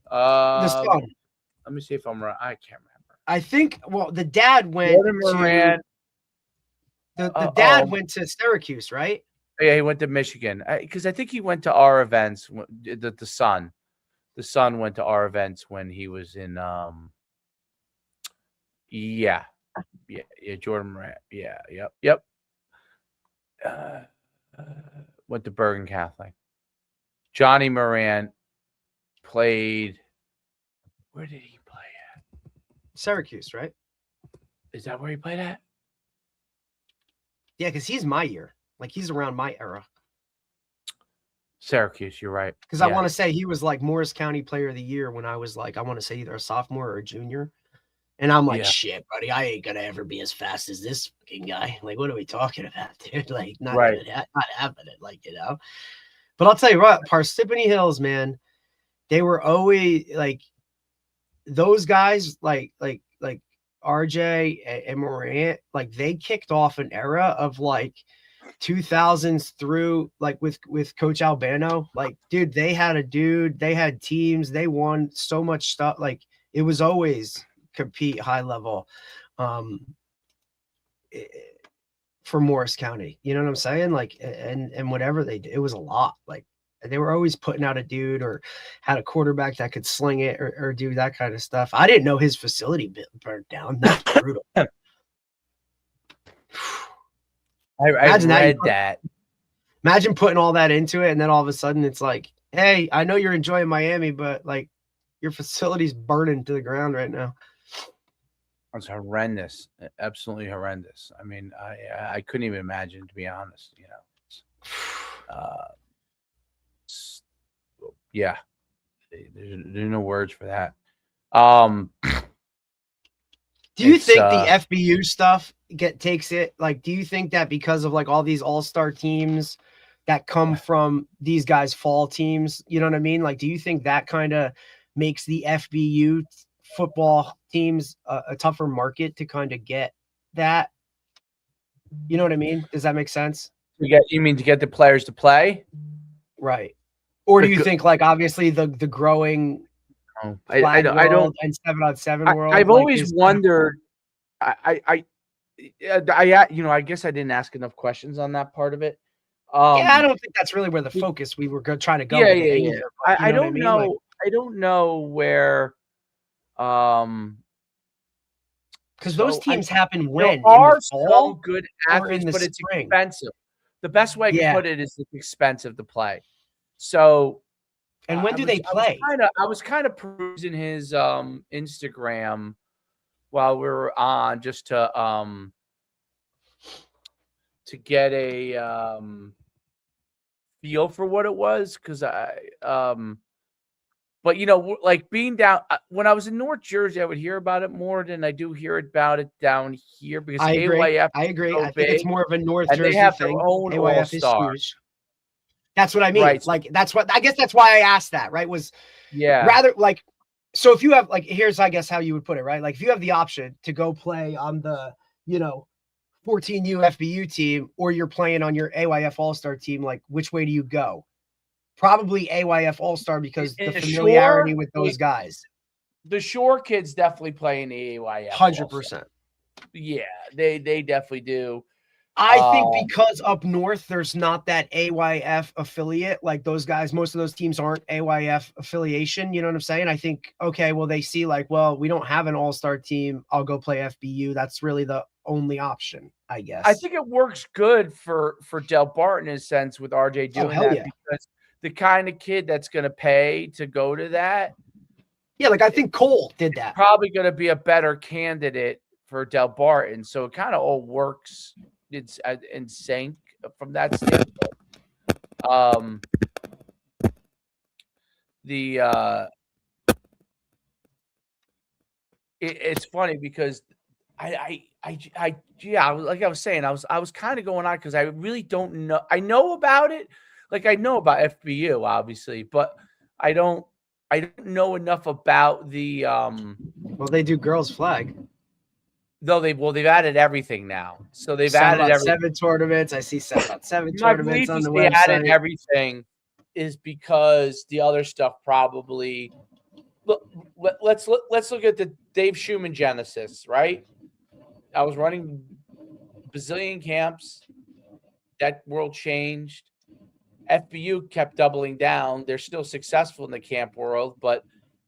The son. Let me see if I'm right. I can't remember. I think. Well, the dad went Morant. The dad went to Syracuse, right? Yeah, he went to Michigan because I think he went to our events. The son went to our events when he was in. Yeah, Jordan Morant. Yeah, yep. Went to Bergen Catholic. Johnny Morant played. Where did he play at? Syracuse, right? Is that where he played at? Yeah, because he's my year. Like he's around my era. Syracuse, you're right. Because I want to say he was like Morris County Player of the Year when I was like, I want to say either a sophomore or a junior. And I'm like, shit, buddy, I ain't gonna ever be as fast as this fucking guy. Like, what are we talking about, dude? Like, not happening, like, you know. But I'll tell you what, Parsippany Hills, man, they were always like those guys, like RJ and Morant, like they kicked off an era of like 2000s through like with Coach Albano. Like, dude, they had teams, they won so much stuff. Like, it was always compete high level for Morris County. You know what I'm saying? Like, and whatever they did, it was a lot. Like, they were always putting out a dude or had a quarterback that could sling it or do that kind of stuff. I didn't know his facility burned down. That's brutal. I read that. Imagine putting all that into it, and then all of a sudden it's like, hey, I know you're enjoying Miami, but like your facility's burning to the ground right now. It's horrendous, absolutely horrendous. I mean, I couldn't even imagine, to be honest. You know, yeah, There's no words for that. Do you It's, think the FBU stuff takes it? Like, do you think that because of like all these all-star teams that come from these guys' fall teams, you know what I mean? Like, do you think that kind of makes the FBU football teams a tougher market to kind of get that? You know what I mean? Does that make sense? You mean to get the players to play? Right. Or do you think like obviously the growing I don't and 7-on-7 world? I've like, always wondered. I guess I didn't ask enough questions on that part of it. Yeah, I don't think that's really where the focus we were trying to go. Yeah, with it either, but I don't know. Like, I don't know where. Because those teams happen There when are in the fall some good or in athletes, the but it's spring. expensive. The best way I can put it is it's expensive to play. So, and when do they play? I was kind of perusing his Instagram while we were on just to get a feel for what it was, because but like being down when I was in North Jersey, I would hear about it more than I do hear about it down here, because I agree. AYF I agree. So I think it's more of a North and Jersey they have thing. Their own AYF is all-star. huge. That's what I mean. Right. Like that's what I guess that's why I asked that. Right? Was rather like so if you have like here's I guess how you would put it. Right? Like if you have the option to go play on the 14U FBU team, or you're playing on your AYF All-Star team, like which way do you go? Probably AYF All-Star because the familiarity with those guys. The Shore kids definitely play in the AYF. 100%. Yeah, they definitely do. I think because up north there's not that AYF affiliate, like those guys, most of those teams aren't AYF affiliation, you know what I'm saying? I think, okay, well, they see like, well, we don't have an all-star team, I'll go play FBU. That's really the only option, I guess. I think it works good for Delbarton in a sense with RJ doing that, because the kind of kid that's going to pay to go to that. Yeah, like I think Cole did that. Probably going to be a better candidate for Delbarton. So it kind of all works. It's in sync from that standpoint. It's funny because like I was saying, I was kind of going on because I really don't know. I know about it, like I know about FBU obviously, but I don't know enough about the well, they do girls flag. Though they've added everything now, so they've added everything. 7 tournaments. I see 7-on-7 My tournaments on the website. website. They added everything is because the other stuff probably. Let's look at the Dave Schumann Genesis, right? I was running bazillion camps. That world changed. FBU kept doubling down. They're still successful in the camp world, but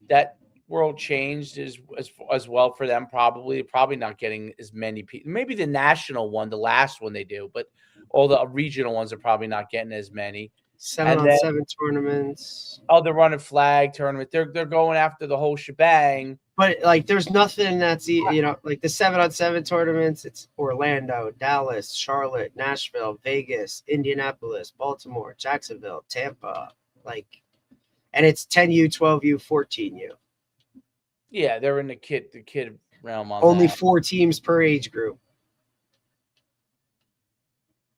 that world changed as well for them. Probably not getting as many people. Maybe the national one, the last one they do, but all the regional ones are probably not getting as many. 7-on-7 tournaments. Oh, they're running flag tournament. They're going after the whole shebang. But like, there's nothing that's like the 7-on-7 tournaments. It's Orlando, Dallas, Charlotte, Nashville, Vegas, Indianapolis, Baltimore, Jacksonville, Tampa. Like, and it's 10U, 12U, 14U. Yeah, they're in the kid realm on only that. 4 teams per age group.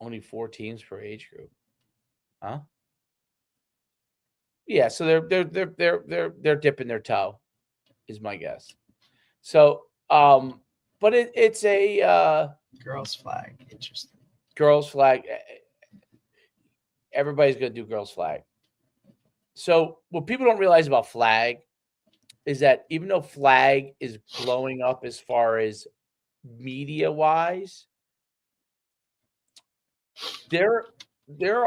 Only 4 teams per age group. Huh? Yeah, so they're dipping their toe, is my guess. So, but it's a girls flag. Interesting. Girls flag. Everybody's gonna do girls flag. So what people don't realize about flag is that even though flag is blowing up as far as media wise, there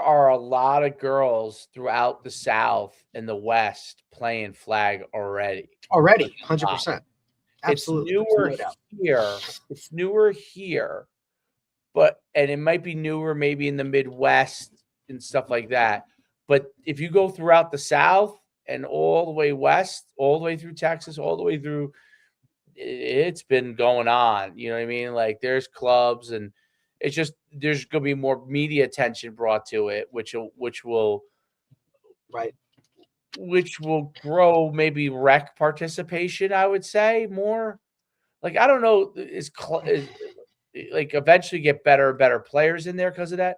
are a lot of girls throughout the South and the West playing flag already. 100%. Absolutely. It's newer here, and it might be newer maybe in the Midwest and stuff like that. But if you go throughout the South and all the way west, all the way through Texas, all the way through, it's been going on. You know what I mean? Like there's clubs, and it's just there's going to be more media attention brought to it, which will right which will grow maybe rec participation, I would say more. Like, I don't know, is like eventually get better and better players in there because of that.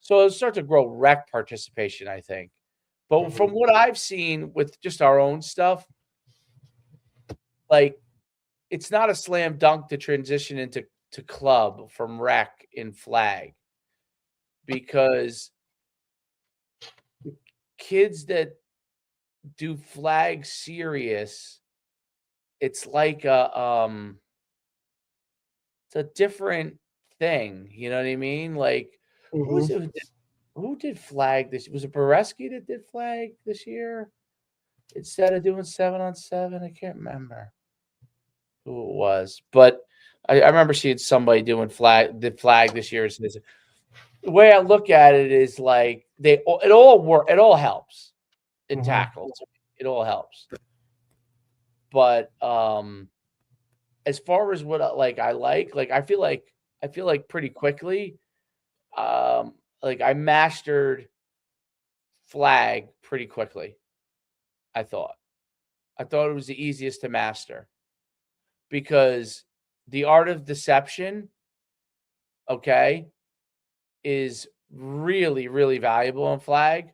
So it'll start to grow rec participation, I think. But from what I've seen with just our own stuff, like it's not a slam dunk to transition into club from rec in flag, because kids that do flag serious, it's like it's a different thing. You know what I mean? Like, who was it? Who did flag this? Was it Boreski that did flag this year instead of doing 7-on-7? I can't remember who it was, but I remember seeing somebody doing flag this year. The way I look at it is like it all helps in tackles. It all helps. But as far as what I feel like pretty quickly, like I mastered flag pretty quickly. I thought it was the easiest to master, because the art of deception, okay, is really, really valuable in flag.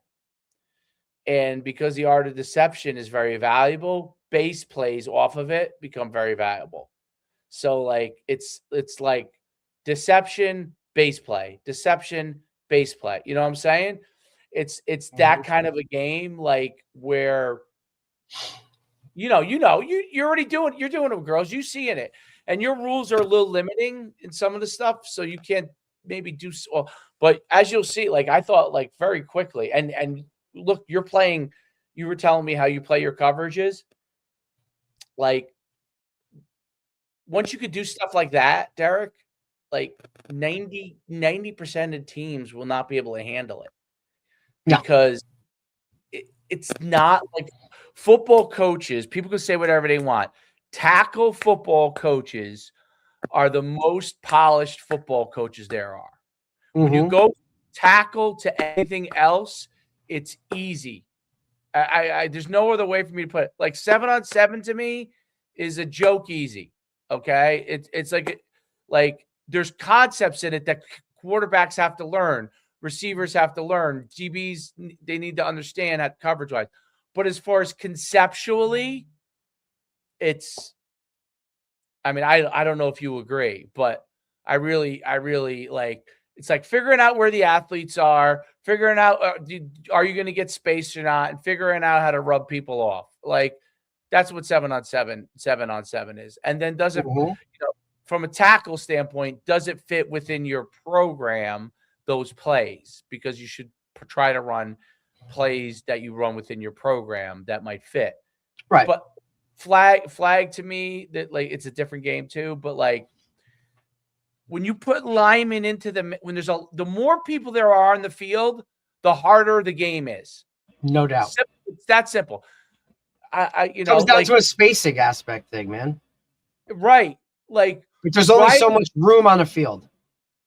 And because the art of deception is very valuable, base plays off of it become very valuable. So like it's like deception, base play, deception, base play. You know what I'm saying? It's that kind of a game, like where you're already doing it with girls. You seeing it, and your rules are a little limiting in some of the stuff, so you can't maybe do so. But as you'll see, like I thought, like very quickly, and look, you're playing. You were telling me how you play your coverages. Like once you could do stuff like that, Derek, like 90% of teams will not be able to handle it, because it's not like football coaches. People can say whatever they want. Tackle football coaches are the most polished football coaches there are. When you go tackle to anything else, it's easy. I there's no other way for me to put it. Like 7-on-7 to me is a joke easy. Okay, it's like there's concepts in it that quarterbacks have to learn, receivers have to learn, DBs they need to understand at coverage wise. But as far as conceptually, it's. I mean, I don't know if you agree, but I really like. It's like figuring out where the athletes are, figuring out are you going to get space or not, and figuring out how to rub people off. Like that's what 7-on-7 is. And then does it, from a tackle standpoint, does it fit within your program, those plays? Because you should try to run plays that you run within your program that might fit. Right. But flag to me, that like it's a different game too. But like when you put linemen into when the more people there are on the field, the harder the game is. No doubt. It's that simple. It comes down to a spacing aspect thing, man. Right. Like there's only so much room on the field.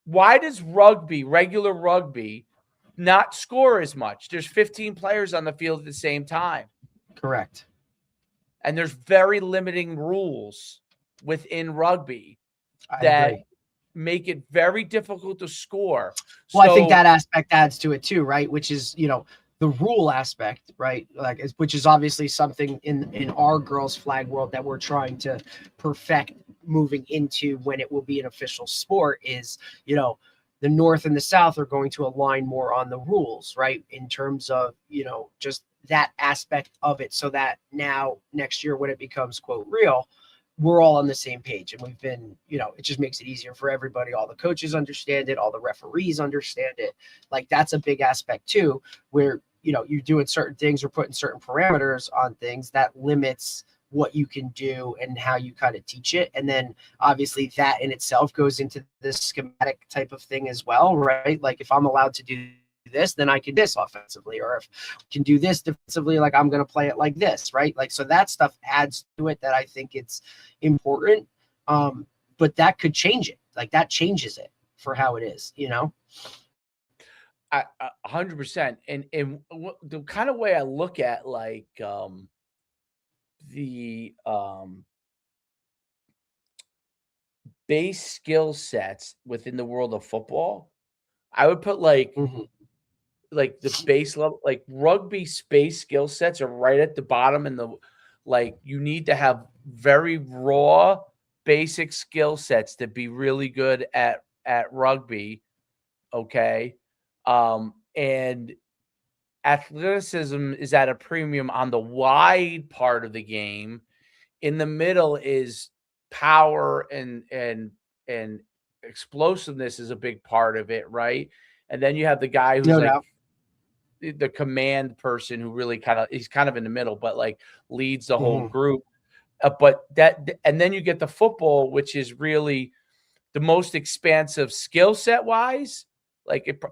Why does regular rugby, not score as much? There's 15 players on the field at the same time. Correct. And there's very limiting rules within rugby I that agree. make it very difficult to score. Well, I think that aspect adds to it too, right? Which is, the rule aspect, right? Like, which is obviously something in our girls' flag world that we're trying to perfect moving into when it will be an official sport is, the North and the South are going to align more on the rules, right? In terms of, just that aspect of it, so that now next year when it becomes quote real, we're all on the same page. And we've been, it just makes it easier for everybody. All the coaches understand it. All the referees understand it. Like that's a big aspect too, where, you're doing certain things or putting certain parameters on things that limits what you can do and how you kind of teach it. And then obviously that in itself goes into this schematic type of thing as well, right? Like if I'm allowed to do this, then I can do this offensively, or if I can do this defensively, like I'm going to play it like this, right? Like, so that stuff adds to it that I think it's important. But that could change it. Like that changes it for how it is, 100%. And the kind of way I look at like the base skill sets within the world of football, I would put like the base level, like rugby space skill sets are right at the bottom, and you need to have very raw basic skill sets to be really good at rugby. Okay. And athleticism is at a premium on the wide part of the game. In the middle is power and explosiveness is a big part of it, right? And then you have the guy who's the command person who really he's kind of in the middle, but like leads the whole group. And then you get the football, which is really the most expansive skill set wise. Like it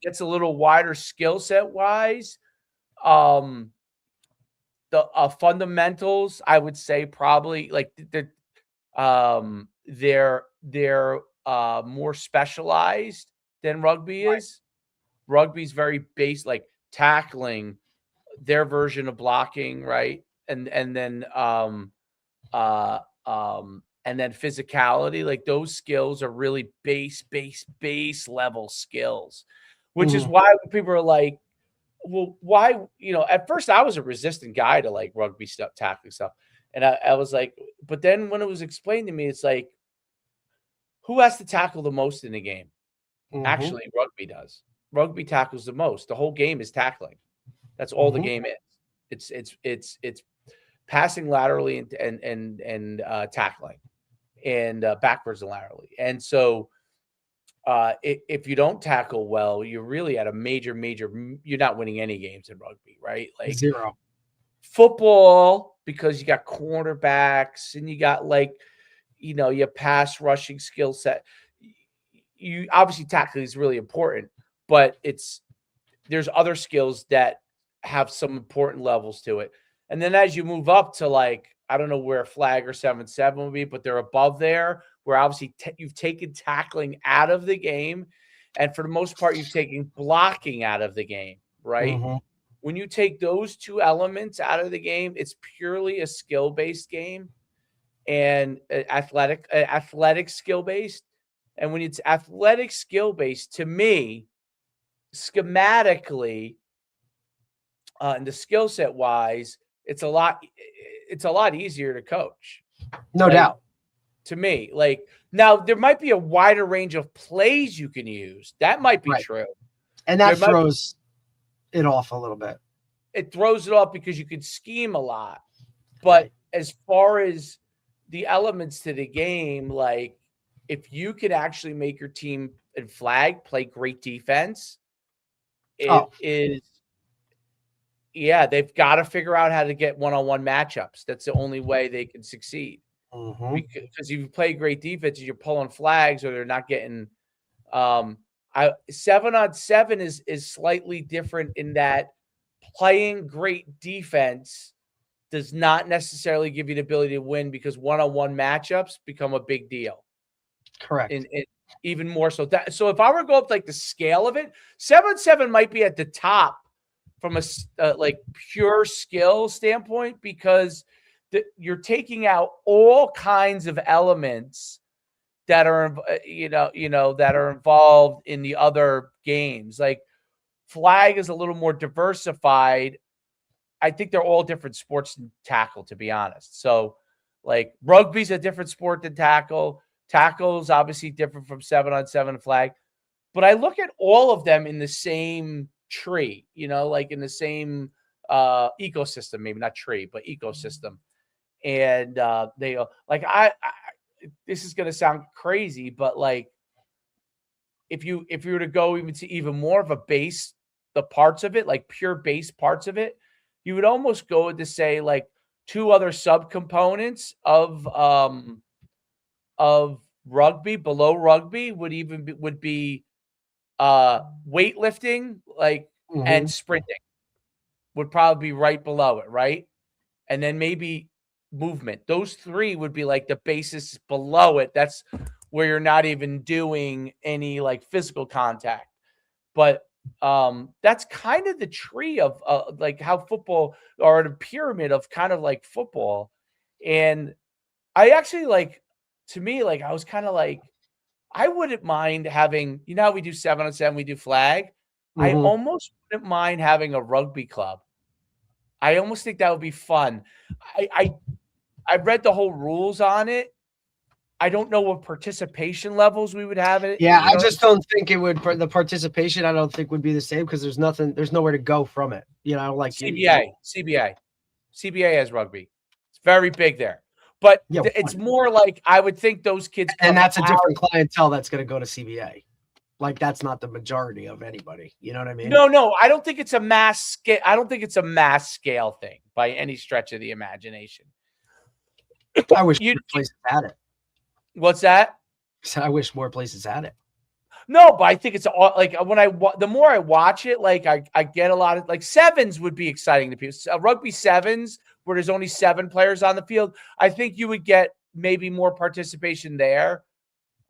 gets a little wider skill set wise. The fundamentals, I would say probably like they're more specialized than rugby is. Rugby's very base, like tackling, their version of blocking, right? And then physicality, like those skills are really base level skills, which is why people are like, well, why, at first I was a resistant guy to like rugby stuff, tackling stuff. And I was like, but then when it was explained to me, it's like, who has to tackle the most in the game? Actually, rugby does. Rugby tackles the most. The whole game is tackling. That's all the game is. It's passing laterally and tackling, and backwards and laterally. And so if you don't tackle well, you're really at a major, you're not winning any games in rugby, right? Like 0. Football, because you got cornerbacks and you got your pass rushing skill set. You obviously tackling is really important, but there's other skills that have some important levels to it. And then as you move up to I don't know where flag or 7-7 will be, but they're above there, where obviously you've taken tackling out of the game. And for the most part, you've taken blocking out of the game, right? When you take those two elements out of the game, it's purely a skill-based game and athletic skill-based. And when it's athletic skill-based, to me, schematically, and the skill set wise, it's a lot easier to coach. No doubt. To me, now there might be a wider range of plays you can use. That might be true. And that throws it off a little bit. It throws it off because you can scheme a lot. But as far as the elements to the game, if you can actually make your team and flag play great defense, they've got to figure out how to get one-on-one matchups. That's the only way they can succeed. Because if you play great defense, you're pulling flags or they're not getting 7-on-7 is slightly different in that playing great defense does not necessarily give you the ability to win, because one-on-one matchups become a big deal. Correct. And even more so. So if I were to go up the scale of it, 7-7 might be at the top from a pure skill standpoint, because you're taking out all kinds of elements that are that are involved in the other games. Like flag is a little more diversified. I think they're all different sports than tackle, to be honest. So rugby's a different sport than tackle. Tackle is obviously different from 7-on-7 flag. But I look at all of them in the same tree, in the same ecosystem, maybe not tree, but ecosystem. And they this is going to sound crazy, but if you were to go even more of a base, the parts of it, pure base parts of it, you would almost go to say two other subcomponents of rugby, below rugby would be weightlifting, and sprinting would probably be right below it, right? And then maybe movement. Those three would be the basis below it. That's where you're not even doing any physical contact. But That's kind of the tree of like how football, or the pyramid of kind of like football. And I actually like, to me, like I was kind of like, I wouldn't mind having, you know how we do 7-on-7, we do flag. I Mhm. almost wouldn't mind having a rugby club. I almost think that would be fun. I read the whole rules on it. I don't know what participation levels we would have it. Yeah, You I know, just don't think it would. The participation, I don't think would be the same because there's nowhere to go from it. You know, like CBA has rugby. It's very big there, but Yeah, it's more like I would think those kids come and that's a out. different clientele that's going to go to CBA. Like that's not the majority of anybody. You know what I mean? No, I don't think it's a mass scale. I don't think it's a mass scale thing by any stretch of the imagination. I wish more places had it. What's that? So I wish more places had it. No, but I think it's all like when the more I watch it, like I get a lot of like sevens would be exciting to people. Rugby sevens where there's only 7 players on the field. I think you would get maybe more participation there.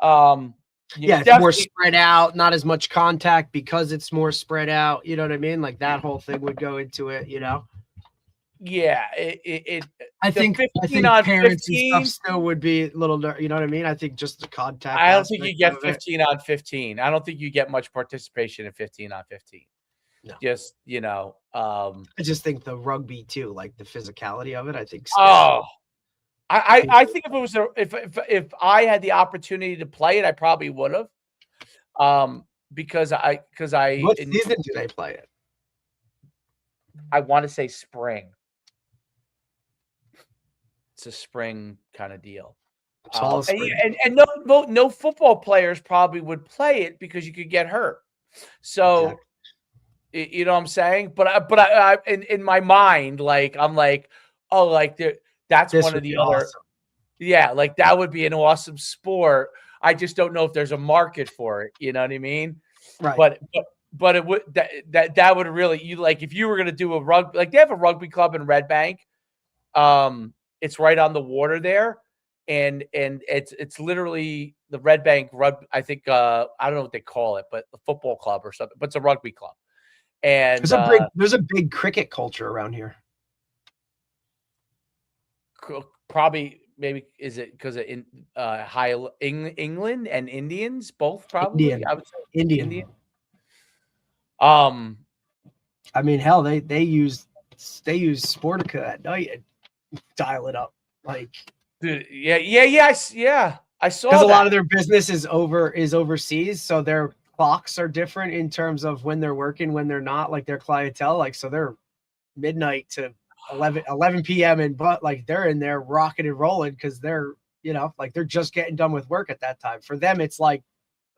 Yeah, it's more spread out, not as much contact because it's more spread out. You know what I mean? Like that whole thing would go into it. You know? Yeah, I think 15 on parents 15 and stuff still would be a little. You know what I mean? I think just the contact. I don't think you get aspect of it. 15 on 15. I don't think you get much participation in 15 on 15. No. Just, you know, I just think the rugby too, like the physicality of it. I think. Oh, I think if it was if I had the opportunity to play it, I probably would have. Because What season do they play it? I want to say spring. It's a spring kind of deal. And no football players probably would play it because you could get hurt. So, you know what I'm saying? But I in my mind, like I'm like, oh, like that's This one would of the be other. awesome. Yeah, like that would be an awesome sport. I just don't know if there's a market for it. You know what I mean? Right. But it would that would really, you like if you were gonna do a rugby, like they have a rugby club in Red Bank. It's right on the water there, and it's literally the Red Bank rugby. I think I don't know what they call it, but the football club or something. But it's a rugby club, and there's a big cricket culture around here. Probably maybe is it because of England and Indians both probably Indian. I would say Indian. I mean, hell, they use Sportica at night and dial it up. Like, dude, yeah. I saw because that. a lot of their business is overseas, so their clocks are different in terms of when they're working, when they're not. Like their clientele, like so they're midnight to 11 p.m. and but like they're in there rocking and rolling because they're like they're just getting done with work at that time. For them, it's like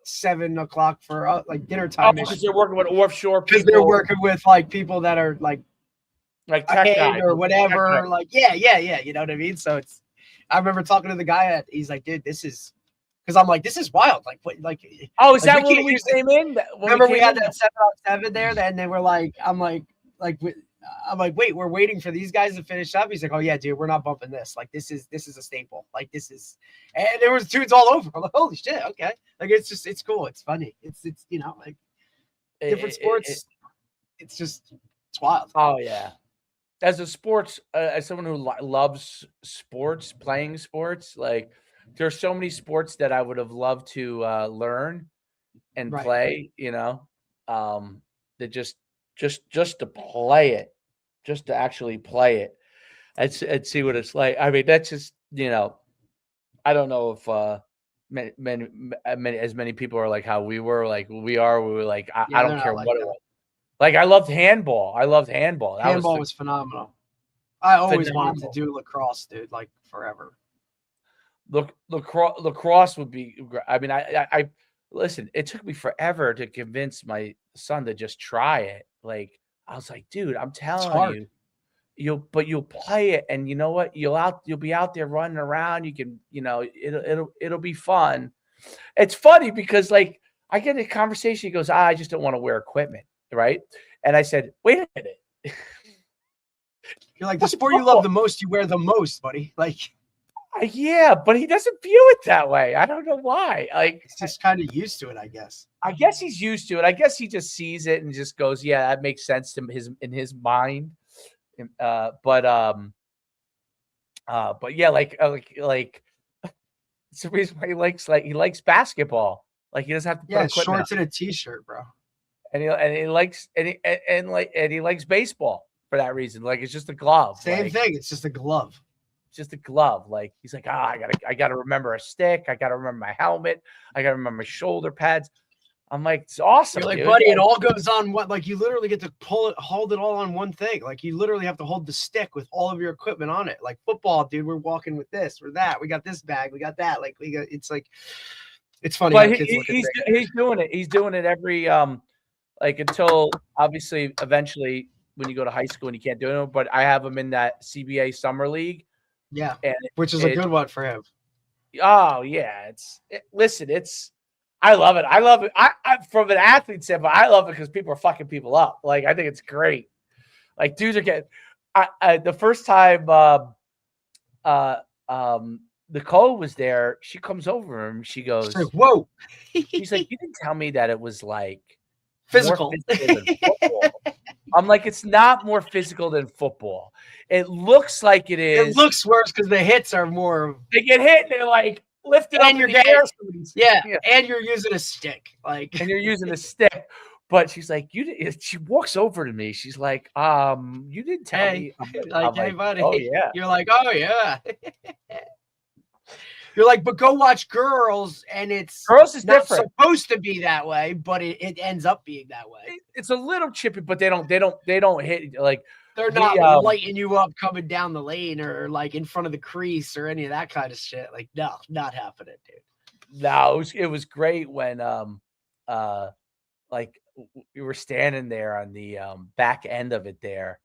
7 o'clock for like dinner time. Because they're working with offshore people. Because they're working with like people that are like tech guys or whatever. Like yeah. You know what I mean? So it's. I remember talking to the guy he's like, dude, this is. Because I'm like, this is wild. Like, what? Like. Oh, is that when we came in? Remember we had that 7-on-7 there. Then they were like, I'm like, wait, we're waiting for these guys to finish up. He's like, oh yeah, dude, we're not bumping this. Like this is a staple. Like this is, and there was dudes all over. I'm like, holy shit, okay. Like it's cool. It's funny. It's like different sports. It's wild. Oh yeah. As a sports, as someone who loves sports, playing sports, like there's so many sports that I would have loved to learn and play. You know, that just to play it, just to actually play it, and see what it's like. I mean, that's just I don't know if many people are like how we were, like we were like I don't care what it was. Like I loved handball. Handball was phenomenal. I always wanted to do lacrosse, dude. Like forever. Look, lacrosse would be. I mean, I listen. It took me forever to convince my son to just try it. Like I was like, dude, I'm telling you, you'll play it, and you know what? You'll be out there running around. You can, it'll be fun. It's funny because like I get a conversation. He goes, I just don't want to wear equipment, right? And I said, wait a minute. You're like the sport you love the most. You wear the most, buddy. Like Yeah, but he doesn't view it that way. I don't know why. Like, He's just kind of used to it, I guess. I guess he's used to it. I guess he just sees it and just goes, "Yeah, that makes sense to in his mind." But yeah, like it's the reason why he likes basketball. Like he doesn't have to put Yeah, equipment shorts and a t-shirt, bro. on. And he likes and he likes baseball for that reason. Like it's just a glove. Same Like, thing. It's just a glove. just a glove. Like he's like, I gotta remember a stick. I gotta remember my helmet. I gotta remember my shoulder pads. I'm like, it's awesome. You're like, dude. buddy, it all goes on what? Like you literally get to hold it all on one thing. Like you literally have to hold the stick with all of your equipment on it. Like football, dude, we're walking with this, we're that, we got this bag, we got that. Like it's like, it's funny. But how kids look at things. he's doing it. He's doing it every like until obviously eventually when you go to high school and you can't do it. But I have him in that CBA summer league. Yeah, And which is a good one for him. Oh yeah, listen, I love it. I love it. I from an athlete standpoint, I love it because people are fucking people up. Like I think it's great. Like dudes are getting. The first time Nicole was there, she comes over and she goes, She's like, "Whoa!" She's like, "You didn't tell me that it was like Physical. more physical than football." I'm like, it's not more physical than football. It looks like it is. It looks worse because the hits are more. They get hit and they're like lifted up in the air. Yeah, and you're using a stick, like, and you're using a stick. But she's like, she walks over to me. She's like, you didn't tell me. I'm hey, buddy. Oh yeah. You're like, oh yeah. You're like, but go watch Girls, and it's Girls is not different. supposed to be that way, but it ends up being that way. It's a little chippy, but they don't hit like they're not lighting you up coming down the lane or like in front of the crease or any of that kind of shit. Like, no, not happening, dude. No, it was great when like we were standing there on the back end of it there,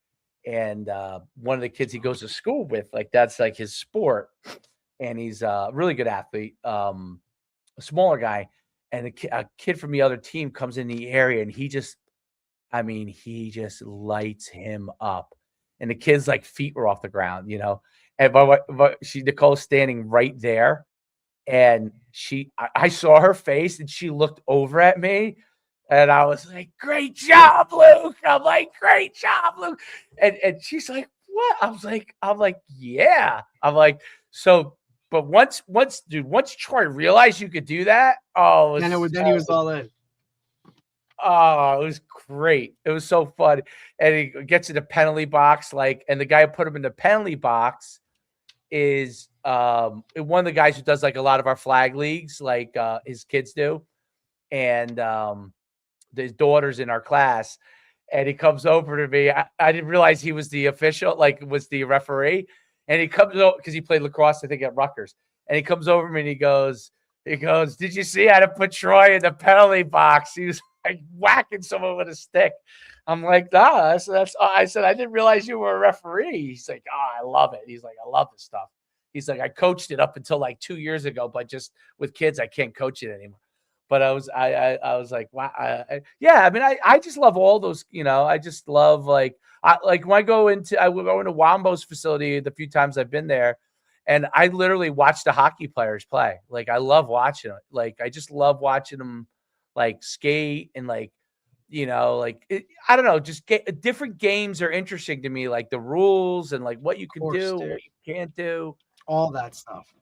and one of the kids he goes to school with, like that's like his sport. And he's a really good athlete, a smaller guy. And a kid from the other team comes in the area and he just lights him up. And the kid's like feet were off the ground, you know. And Nicole's standing right there. And I saw her face and she looked over at me. And I was like, great job, Luke. I'm like, great job, Luke. And she's like, what? I'm like, yeah. I'm like, so. But once Troy realized you could do that, then he was all in. Oh, it was great. It was so fun. And he gets in the penalty box, and the guy who put him in the penalty box is one of the guys who does like a lot of our flag leagues, like his kids do. And his daughter's in our class. And he comes over to me. I didn't realize he was the official, was the referee. And he comes over because he played lacrosse, I think, at Rutgers. And he comes over to me and he goes, did you see how to put Troy in the penalty box? He was like whacking someone with a stick. I'm like, nah, I said, I didn't realize you were a referee. He's like, I love it. He's like, I love this stuff. He's like, I coached it up until like 2 years ago, but just with kids, I can't coach it anymore. But I was like, wow, yeah. I mean, I just love all those, you know. I just love when I go into Wombo's facility the few times I've been there, and I literally watch the hockey players play. Like I love watching it. Like I just love watching them skate and I don't know, just different games are interesting to me. Like the rules and what you can do, what you can't do, all that stuff.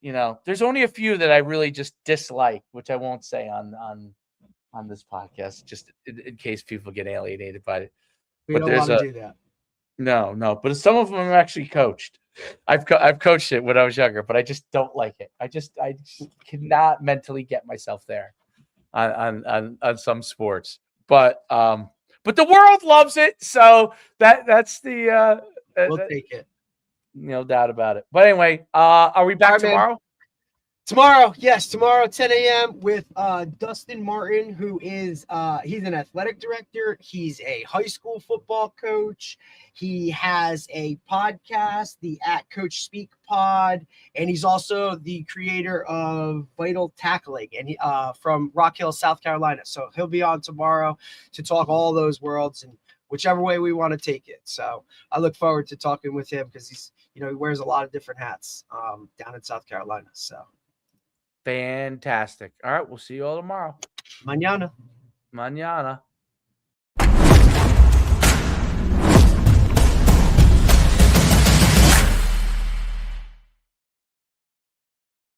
You know, there's only a few that I really just dislike, which I won't say on this podcast, just in case people get alienated by it. We don't want to do that. No, but some of them I've actually coached. I've coached it when I was younger, but I just don't like it. I just cannot mentally get myself there on some sports. But the world loves it, so that's the we'll take it. No doubt about it. But anyway, are we back tomorrow? Man. Tomorrow, yes, tomorrow, 10 a.m. with Dustin Martin, who is he's an athletic director. He's a high school football coach. He has a podcast, the At Coach Speak Pod, and he's also the creator of Vital Tackling and from Rock Hill, South Carolina. So he'll be on tomorrow to talk all those worlds and whichever way we want to take it. So I look forward to talking with him because he wears a lot of different hats down in South Carolina. So Fantastic. All right, we'll see you all tomorrow. mañana. Mañana.